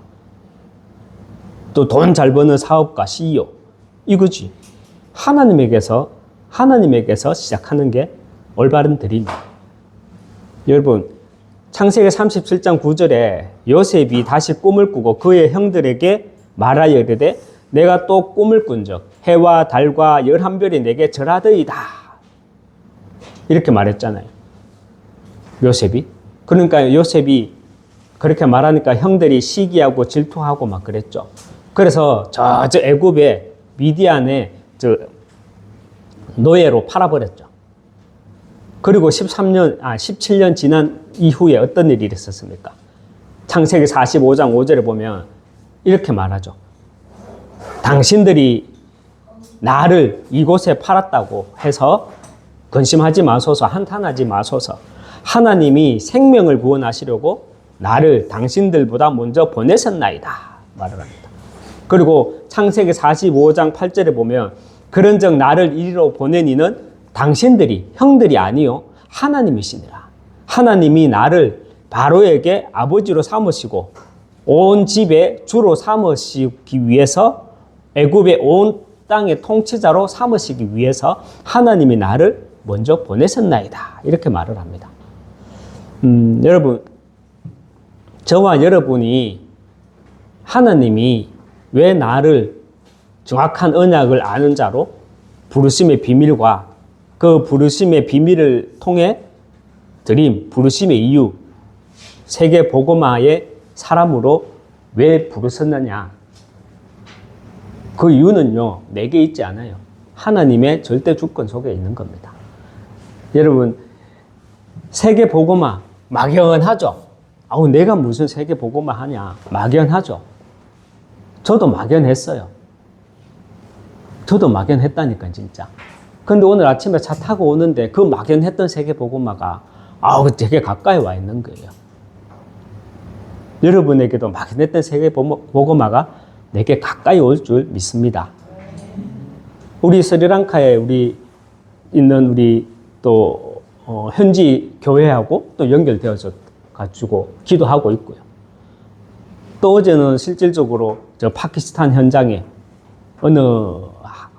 또 돈 잘 버는 사업가, CEO, 이거지. 하나님에게서 시작하는 게 올바른 드림이에요. 여러분, 창세기 37장 9절에 요셉이 다시 꿈을 꾸고 그의 형들에게 말하여 이르되 내가 또 꿈을 꾼적 해와 달과 11별이 내게 절하더이다. 이렇게 말했잖아요. 요셉이. 그러니까 요셉이 그렇게 말하니까 형들이 시기하고 질투하고 막 그랬죠. 그래서 저 애굽의 미디안에 노예로 팔아버렸죠. 그리고 17년 지난 이후에 어떤 일이 있었습니까? 창세기 45장 5절에 보면 이렇게 말하죠. 당신들이 나를 이곳에 팔았다고 해서 근심하지 마소서, 한탄하지 마소서. 하나님이 생명을 구원하시려고 나를 당신들보다 먼저 보내셨나이다. 말을 합니다. 그리고 창세기 45장 8절에 보면 그런즉 나를 이리로 보낸 이는 당신들이, 형들이 아니요 하나님이시니라. 하나님이 나를 바로에게 아버지로 삼으시고 온 집의 주로 삼으시기 위해서 애굽의 온 땅의 통치자로 삼으시기 위해서 하나님이 나를 먼저 보내셨나이다. 이렇게 말을 합니다. 여러분, 저와 여러분이 하나님이 왜 나를 정확한 언약을 아는 자로 부르심의 비밀과 그 부르심의 비밀을 통해 드림, 부르심의 이유, 세계 복음화의 사람으로 왜 부르셨느냐? 그 이유는요, 내게 있지 않아요. 하나님의 절대 주권 속에 있는 겁니다. 여러분, 세계 복음화 막연하죠? 아우, 내가 무슨 세계 보고만 하냐. 막연하죠. 저도 막연했어요. 저도 막연했다니까, 진짜. 근데 오늘 아침에 차 타고 오는데 그 막연했던 세계 보고마가 아우, 되게 가까이 와 있는 거예요. 여러분에게도 막연했던 세계 보고마가 내게 가까이 올 줄 믿습니다. 우리 스리랑카에 있는 우리 또 현지 교회하고 또 연결되어져 가지고 기도하고 있고요. 또 어제는 실질적으로 저 파키스탄 현장에 어느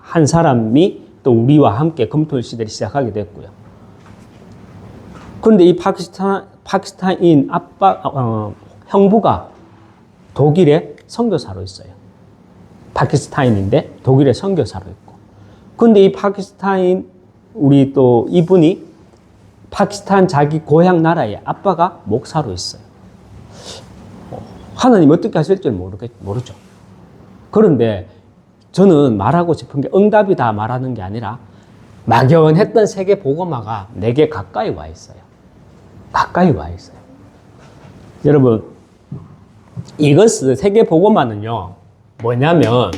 한 사람이 또 우리와 함께 검토 시대를 시작하게 됐고요. 그런데 이 파키스탄인 형부가 독일에 선교사로 있어요. 파키스탄인인데 독일에 선교사로 있고. 근데 이 파키스탄인 우리 또 이분이 파키스탄 자기 고향 나라에 아빠가 목사로 있어요. 하나님 어떻게 하실지 모르죠. 그런데 저는 말하고 싶은 게 응답이다 말하는 게 아니라 막연했던 세계 보고마가 내게 가까이 와 있어요. 가까이 와 있어요. 여러분, 이것은 세계 보고마는요, 뭐냐면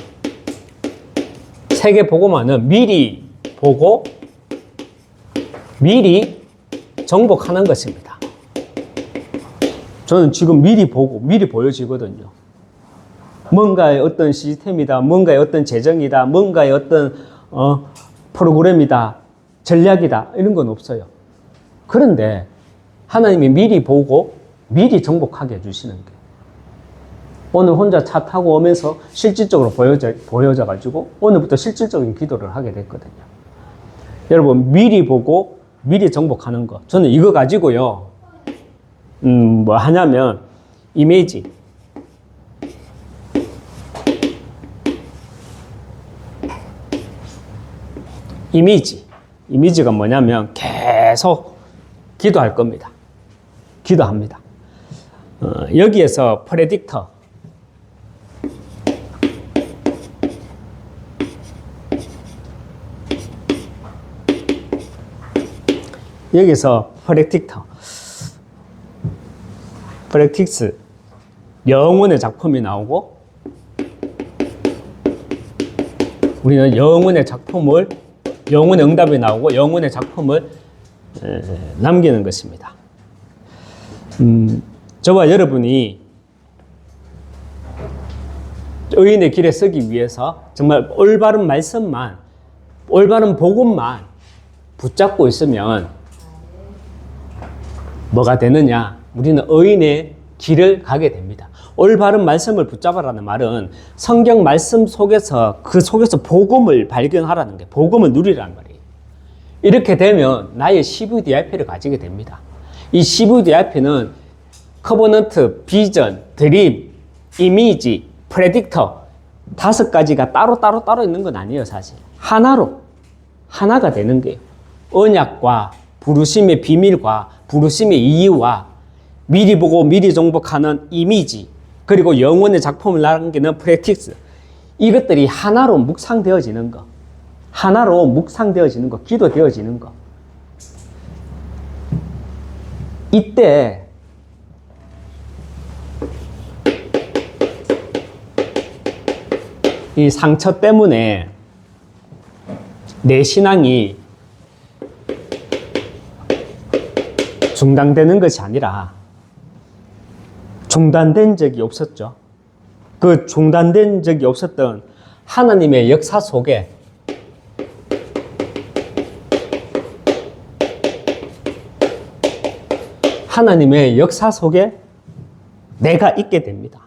세계 보고마는 미리 보고 미리 정복하는 것입니다. 저는 지금 미리 보고 미리 보여지거든요. 뭔가의 어떤 시스템이다, 뭔가의 어떤 재정이다, 뭔가의 어떤 프로그램이다, 전략이다, 이런 건 없어요. 그런데 하나님이 미리 보고 미리 정복하게 해주시는 게, 오늘 혼자 차 타고 오면서 실질적으로 보여져가지고 오늘부터 실질적인 기도를 하게 됐거든요. 여러분, 미리 보고 미리 정복하는 거, 저는 이거 가지고요 뭐 하냐면 이미지가 뭐냐면 계속 기도할 겁니다. 기도합니다. 여기에서 프레딕터, 여기서 프랙틱스, 영혼의 작품이 나오고, 우리는 영혼의 응답이 나오고 영혼의 작품을 남기는 것입니다. 저와 여러분이 의인의 길에 서기 위해서 정말 올바른 말씀만, 올바른 복음만 붙잡고 있으면 뭐가 되느냐? 우리는 의인의 길을 가게 됩니다. 올바른 말씀을 붙잡아라는 말은 성경 말씀 속에서 그 속에서 복음을 발견하라는 게, 복음을 누리라는 말이에요. 이렇게 되면 나의 CVDIP를 가지게 됩니다. 이 CVDIP는 커버넌트, 비전, 드림, 이미지, 프레딕터 5가지가 따로 있는 건 아니에요. 사실 하나가 되는 거예요. 언약과 부르심의 비밀과 부르심의 이유와 미리 보고 미리 정복하는 이미지, 그리고 영혼의 작품을 남기는 프랙티스, 이것들이 하나로 묵상되어지는 거, 기도되어지는 거. 이때 이 상처 때문에 내 신앙이 중단되는 것이 아니라, 중단된 적이 없었죠. 그 중단된 적이 없었던 하나님의 역사 속에 내가 있게 됩니다.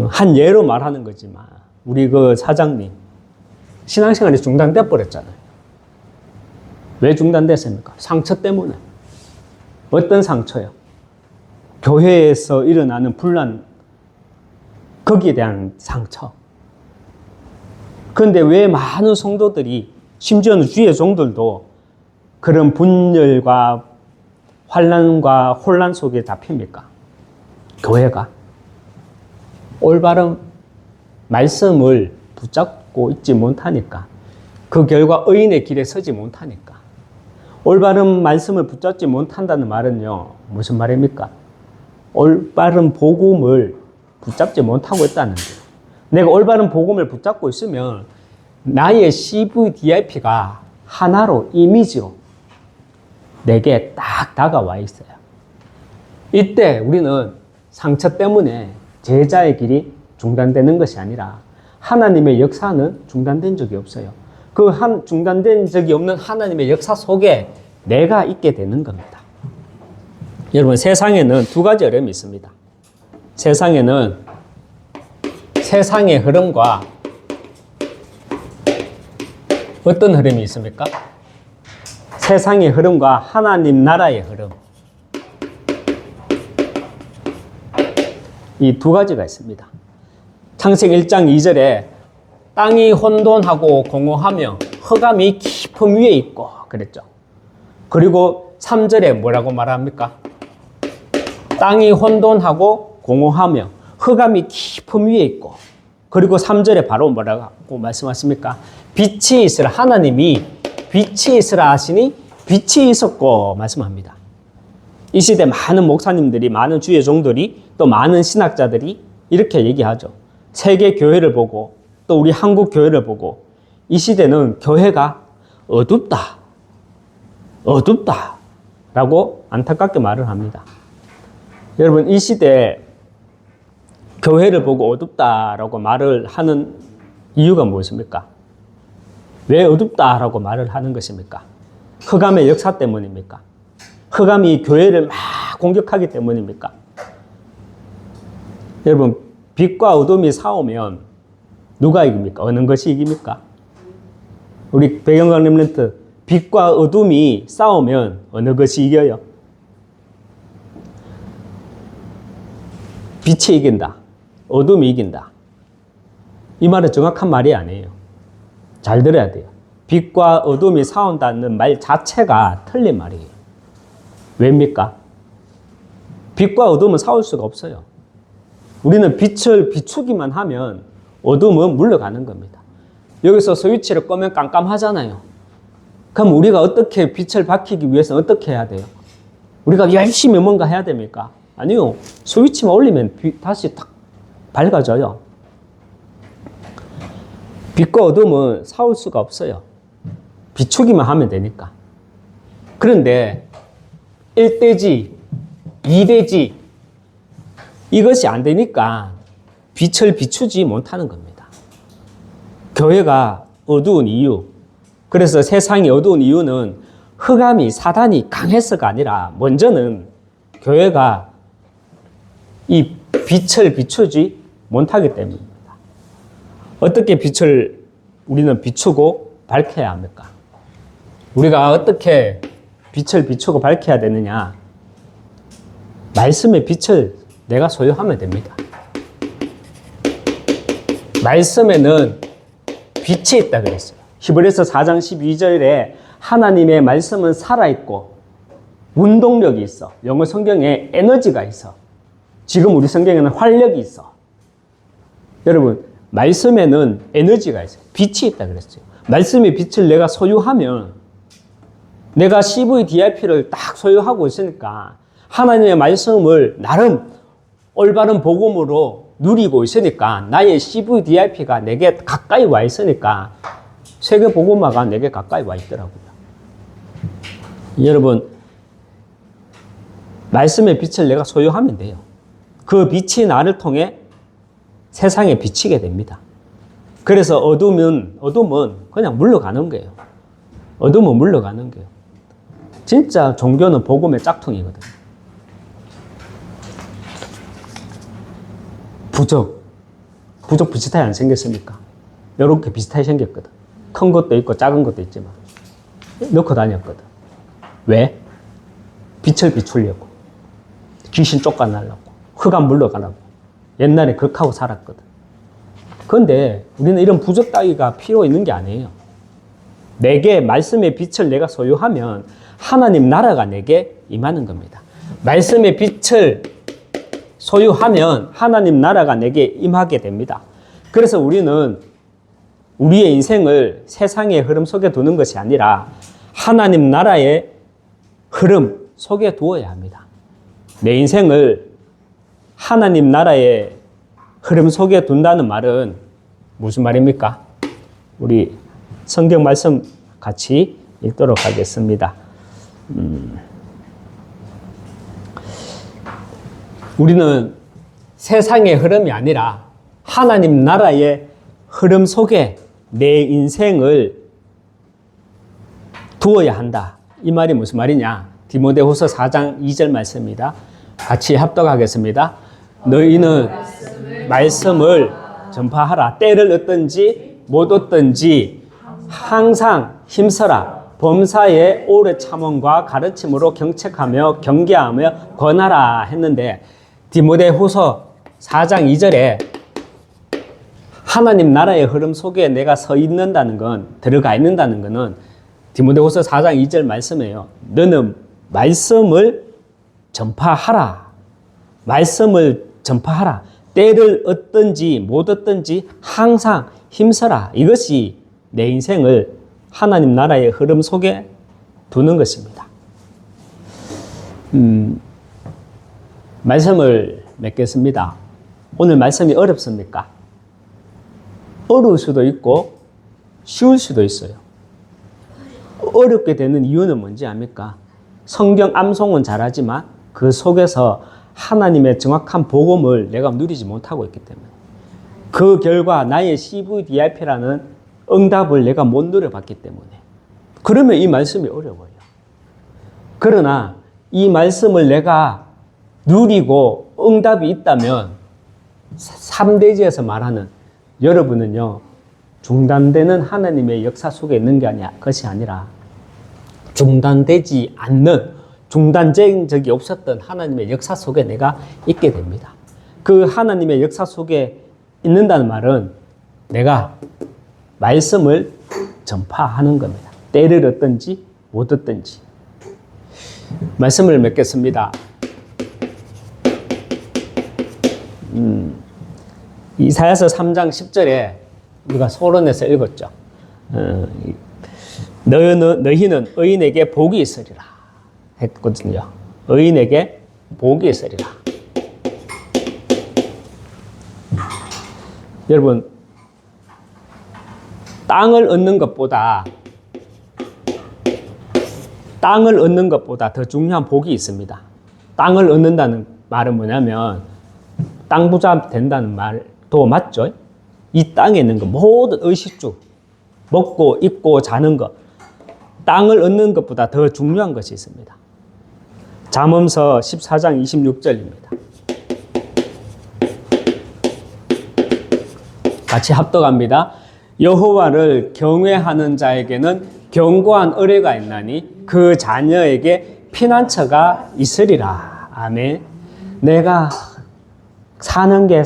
한 예로 말하는 거지만, 우리 그 사장님 신앙생활이 중단돼 버렸잖아요. 왜 중단됐습니까? 상처 때문에. 어떤 상처요? 교회에서 일어나는 분란, 거기에 대한 상처. 그런데 왜 많은 성도들이, 심지어는 주의 종들도 그런 분열과 환란과 혼란 속에 잡힙니까? 교회가 올바른 말씀을 붙잡고 있지 못하니까, 그 결과 의인의 길에 서지 못하니까. 올바른 말씀을 붙잡지 못한다는 말은요, 무슨 말입니까? 올바른 복음을 붙잡지 못하고 있다는 거예요. 내가 올바른 복음을 붙잡고 있으면 나의 CVDIP가 하나로 이미지로 내게 딱 다가와 있어요. 이때 우리는 상처 때문에 제자의 길이 중단되는 것이 아니라 하나님의 역사는 중단된 적이 없어요. 그 중단된 적이 없는 하나님의 역사 속에 내가 있게 되는 겁니다. 여러분, 세상에는 두 가지 어려움이 있습니다. 세상에는 세상의 흐름과 어떤 흐름이 있습니까? 세상의 흐름과 하나님 나라의 흐름. 이 두 가지가 있습니다. 창세기 1장 2절에 땅이 혼돈하고 공허하며 흑암이 깊음 위에 있고 그랬죠. 그리고 3절에 뭐라고 말합니까? 땅이 혼돈하고 공허하며 흑암이 깊음 위에 있고, 그리고 3절에 바로 뭐라고 말씀하십니까? 빛이 있으라. 하나님이 빛이 있으라 하시니 빛이 있었고 말씀합니다. 이 시대 많은 목사님들이, 많은 주의 종들이, 또 많은 신학자들이 이렇게 얘기하죠. 세계 교회를 보고 또 우리 한국 교회를 보고 이 시대는 교회가 어둡다 라고 안타깝게 말을 합니다. 여러분, 이 시대에 교회를 보고 어둡다라고 말을 하는 이유가 무엇입니까? 왜 어둡다라고 말을 하는 것입니까? 흑암의 역사 때문입니까? 흑암이 교회를 막 공격하기 때문입니까? 여러분, 빛과 어둠이 싸우면 누가 이깁니까? 어느 것이 이깁니까? 우리 배경강 렘넌트, 빛과 어둠이 싸우면 어느 것이 이겨요? 빛이 이긴다. 어둠이 이긴다. 이 말은 정확한 말이 아니에요. 잘 들어야 돼요. 빛과 어둠이 싸운다는 말 자체가 틀린 말이에요. 왜입니까? 빛과 어둠은 싸울 수가 없어요. 우리는 빛을 비추기만 하면 어둠은 물러가는 겁니다. 여기서 스위치를 끄면 깜깜하잖아요. 그럼 우리가 어떻게 빛을 밝히기 위해서 어떻게 해야 돼요? 우리가 열심히 뭔가 해야 됩니까? 아니요. 스위치만 올리면 다시 탁 밝아져요. 빛과 어둠은 싸울 수가 없어요. 비추기만 하면 되니까. 그런데 1대지, 2대지 이것이 안 되니까 빛을 비추지 못하는 겁니다. 교회가 어두운 이유, 그래서 세상이 어두운 이유는 흑암이, 사단이 강해서가 아니라 먼저는 교회가 이 빛을 비추지 못하기 때문입니다. 어떻게 빛을 우리는 비추고 밝혀야 합니까? 우리가 어떻게 빛을 비추고 밝혀야 되느냐? 말씀의 빛을 내가 소유하면 됩니다. 말씀에는 빛이 있다 그랬어요. 히브리서 4장 12절에 하나님의 말씀은 살아있고 운동력이 있어. 영어 성경에 에너지가 있어. 지금 우리 성경에는 활력이 있어. 여러분, 말씀에는 에너지가 있어요. 빛이 있다 그랬어요. 말씀의 빛을 내가 소유하면, 내가 CVDIP를 딱 소유하고 있으니까 하나님의 말씀을 나름 올바른 복음으로 누리고 있으니까 나의 CVDIP가 내게 가까이 와 있으니까 세계 복음화가 내게 가까이 와 있더라고요. 여러분, 말씀의 빛을 내가 소유하면 돼요. 그 빛이 나를 통해 세상에 비치게 됩니다. 그래서 어둠은 그냥 물러가는 거예요. 어둠은 물러가는 거예요. 진짜 종교는 복음의 짝퉁이거든요. 부적 비슷하게 안 생겼습니까? 이렇게 비슷하게 생겼거든. 큰 것도 있고 작은 것도 있지만 넣고 다녔거든. 왜? 빛을 비추려고, 귀신 쫓아내려고, 흑암 물러가라고. 옛날에 그렇게 하고 살았거든. 그런데 우리는 이런 부적 따위가 필요 있는 게 아니에요. 내게 말씀의 빛을 내가 소유하면 하나님 나라가 내게 임하는 겁니다. 말씀의 빛을 소유하면 하나님 나라가 내게 임하게 됩니다. 그래서 우리는 우리의 인생을 세상의 흐름 속에 두는 것이 아니라 하나님 나라의 흐름 속에 두어야 합니다. 내 인생을 하나님 나라의 흐름 속에 둔다는 말은 무슨 말입니까? 우리 성경 말씀 같이 읽도록 하겠습니다. 우리는 세상의 흐름이 아니라 하나님 나라의 흐름 속에 내 인생을 두어야 한다. 이 말이 무슨 말이냐? 디모데후서 4장 2절 말씀입니다. 같이 합독하겠습니다. 너희는 말씀을 전파하라. 때를 얻든지 못 얻든지 항상 힘써라. 범사에 오래 참음과 가르침으로 경책하며 경계하며 권하라 했는데 디모데후서 4장 2절에 하나님 나라의 흐름 속에 내가 서 있는다는 건, 들어가 있는다는 것은 디모데후서 4장 2절 말씀이에요. 너는 말씀을 전파하라. 말씀을 전파하라. 때를 얻든지 못 얻든지 항상 힘써라. 이것이 내 인생을 하나님 나라의 흐름 속에 두는 것입니다. 말씀을 맺겠습니다. 오늘 말씀이 어렵습니까? 어려울 수도 있고 쉬울 수도 있어요. 어렵게 되는 이유는 뭔지 압니까? 성경 암송은 잘하지만 그 속에서 하나님의 정확한 복음을 내가 누리지 못하고 있기 때문에 그 결과 나의 CVDIP라는 응답을 내가 못 누려봤기 때문에 그러면 이 말씀이 어려워요. 그러나 이 말씀을 내가 누리고 응답이 있다면 3대지에서 말하는 여러분은요 중단되는 하나님의 역사 속에 있는 것이 아니라 중단되지 않는 중단된 적이 없었던 하나님의 역사 속에 내가 있게 됩니다. 그 하나님의 역사 속에 있는다는 말은 내가 말씀을 전파하는 겁니다. 때를 얻든지 못 얻든지. 말씀을 맺겠습니다. 이사야서 3장 10절에 우리가 소론에서 읽었죠. 너희는 의인에게 복이 있으리라 했거든요. 의인에게 복이 있으리라. 여러분, 땅을 얻는 것보다 더 중요한 복이 있습니다. 땅을 얻는다는 말은 뭐냐면 땅 부자 된다는 말도 맞죠? 이 땅에 있는 거 모든 의식주 먹고 입고 자는 것 땅을 얻는 것보다 더 중요한 것이 있습니다. 잠언서 14장 26절입니다. 같이 합독합니다. 여호와를 경외하는 자에게는 견고한 의뢰가 있나니 그 자녀에게 피난처가 있으리라. 아멘. 내가 사는 게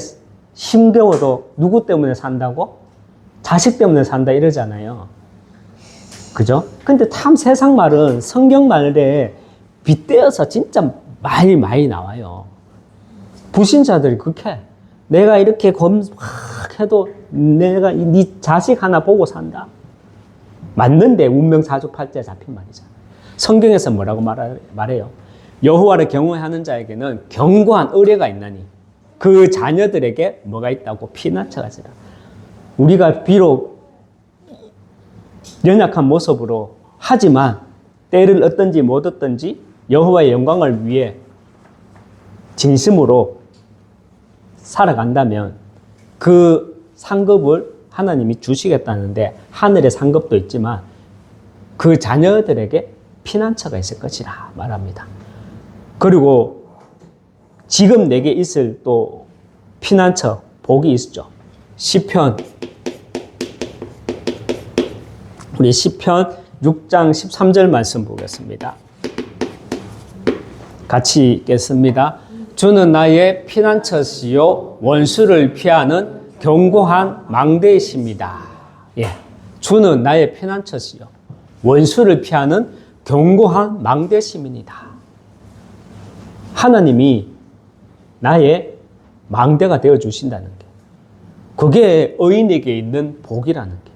힘겨워도 누구 때문에 산다고? 자식 때문에 산다 이러잖아요. 그죠? 근데 참 세상 말은 성경 말에 빗대어서 진짜 많이 나와요. 불신자들이 그렇게 내가 이렇게 해도 내가 네 자식 하나 보고 산다. 맞는데 운명사주팔자에 잡힌 말이잖아요. 성경에서 뭐라고 말해요? 여호와를 경외하는 자에게는 견고한 의뢰가 있나니 그 자녀들에게 뭐가 있다고? 피난처가 있으라. 우리가 비록 연약한 모습으로 하지만 때를 얻든지 못 얻든지 여호와의 영광을 위해 진심으로 살아간다면 그 상급을 하나님이 주시겠다는데 하늘의 상급도 있지만 그 자녀들에게 피난처가 있을 것이라 말합니다. 그리고 지금 내게 있을 또 피난처, 복이 있죠. 시편, 우리 시편 6장 13절 말씀 보겠습니다. 같이 읽겠습니다. 주는 나의 피난처시요 원수를 피하는 견고한 망대이십니다. 예, 주는 나의 피난처시요 원수를 피하는 견고한 망대심입니다. 하나님이 나의 망대가 되어 주신다는 게 그게 의인에게 있는 복이라는 게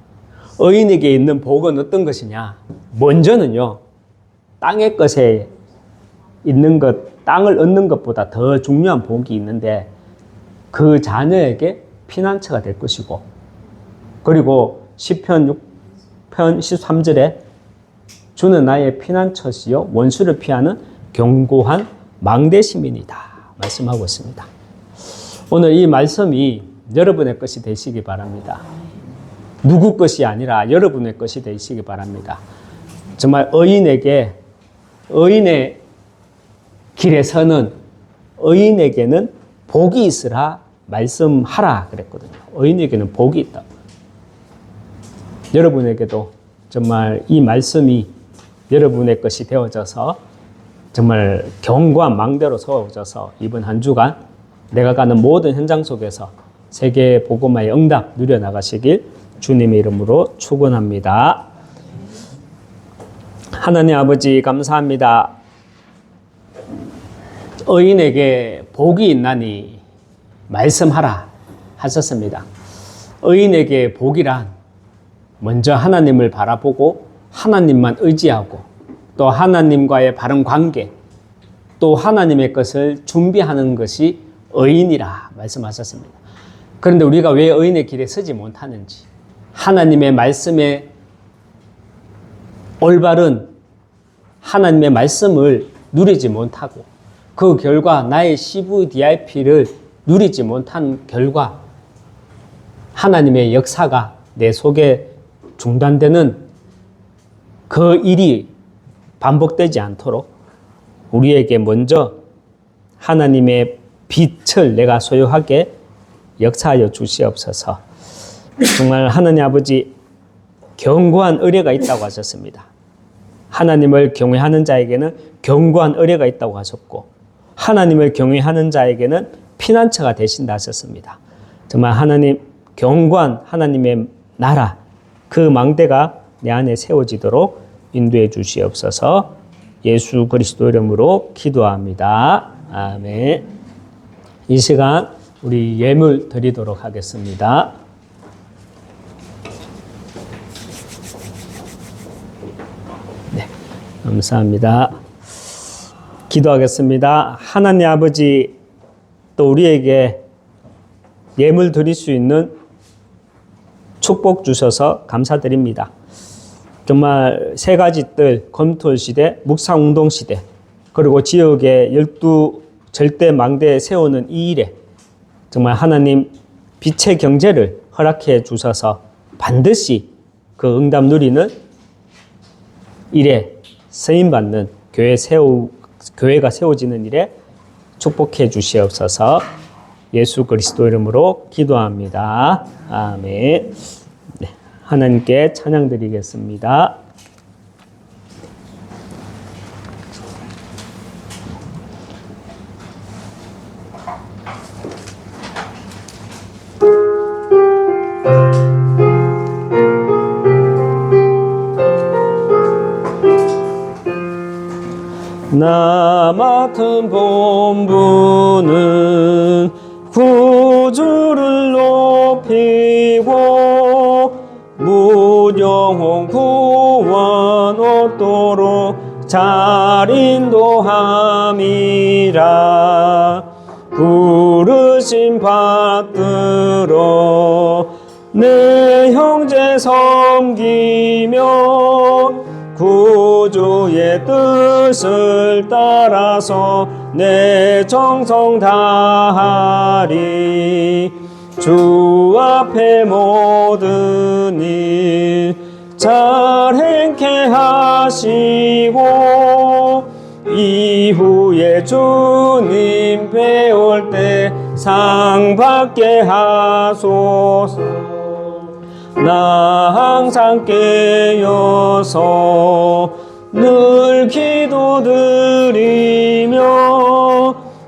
의인에게 있는 복은 어떤 것이냐? 먼저는요 땅의 것에 있는 것 땅을 얻는 것보다 더 중요한 복이 있는데 그 자녀에게 피난처가 될 것이고, 그리고 시편 6편 13절에 주는 나의 피난처시요 원수를 피하는 견고한 망대시민이다 말씀하고 있습니다. 오늘 이 말씀이 여러분의 것이 되시기 바랍니다. 누구 것이 아니라 여러분의 것이 되시기 바랍니다. 정말 의인의 길에 서는 의인에게는 복이 있으라 말씀하라 그랬거든요. 의인에게는 복이 있다. 여러분에게도 정말 이 말씀이 여러분의 것이 되어져서 정말 견고한 망대로 세워져서 이번 한 주간 내가 가는 모든 현장 속에서 세계 복음화의 응답 누려나가시길 주님의 이름으로 축원합니다. 하나님 아버지 감사합니다. 의인에게 복이 있나니 말씀하라 하셨습니다. 의인에게 복이란 먼저 하나님을 바라보고 하나님만 의지하고 또 하나님과의 바른 관계, 또 하나님의 것을 준비하는 것이 의인이라 말씀하셨습니다. 그런데 우리가 왜 의인의 길에 서지 못하는지, 하나님의 말씀에 올바른 하나님의 말씀을 누리지 못하고 그 결과 나의 CVDIP를 누리지 못한 결과 하나님의 역사가 내 속에 중단되는 그 일이 반복되지 않도록 우리에게 먼저 하나님의 빛을 내가 소유하게 역사하여 주시옵소서. 정말 하나님 아버지 견고한 의뢰가 있다고 하셨습니다. 하나님을 경외하는 자에게는 견고한 의뢰가 있다고 하셨고 하나님을 경외하는 자에게는 피난처가 되신다 하셨습니다. 정말 하나님 견고한 하나님의 나라 그 망대가 내 안에 세워지도록 인도해 주시옵소서. 예수 그리스도 이름으로 기도합니다. 아멘. 이 시간 우리 예물 드리도록 하겠습니다. 네, 감사합니다. 기도하겠습니다. 하나님 아버지, 또 우리에게 예물 드릴 수 있는 축복 주셔서 감사드립니다. 정말 세 가지 뜰, 검토 시대, 묵상 운동 시대, 그리고 지역에 12 절대 망대에 세우는 이 일에 정말 하나님 빛의 경제를 허락해 주셔서 반드시 그 응답 누리는 일에 쓰임받는 교회가 세워지는 일에 축복해 주시옵소서. 예수 그리스도 이름으로 기도합니다. 아멘. 네, 하나님께 찬양 드리겠습니다. 나 맡은 본분은 구주를 높이고 무영혼 구원 얻도록 잘 인도함이라. 부르심 받들어 내 형제 섬기며 구주의 뜻을 따라서 내 정성 다하리. 주 앞에 모든 일 잘 행케 하시고 이후에 주님 배울 때 상 받게 하소서. 나 항상 깨어서 늘 기도드리며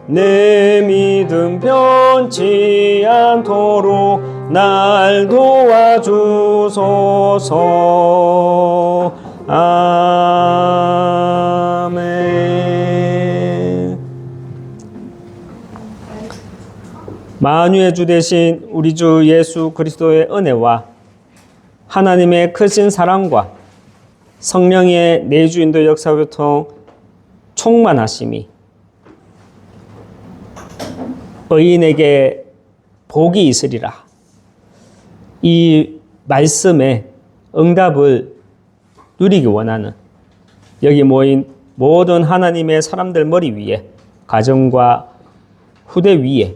내 믿음 변치 않도록 날 도와주소서. 아멘. 만유의 주 되신 우리 주 예수 그리스도의 은혜와 하나님의 크신 사랑과 성령의 내주 인도 역사교통 충만하심이 의인에게 복이 있으리라. 이 말씀에 응답을 누리기 원하는 여기 모인 모든 하나님의 사람들 머리 위에, 가정과 후대 위에,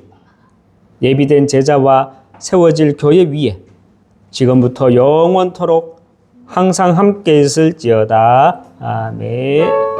예비된 제자와 세워질 교회 위에 지금부터 영원토록 항상 함께 있을지어다. 아멘.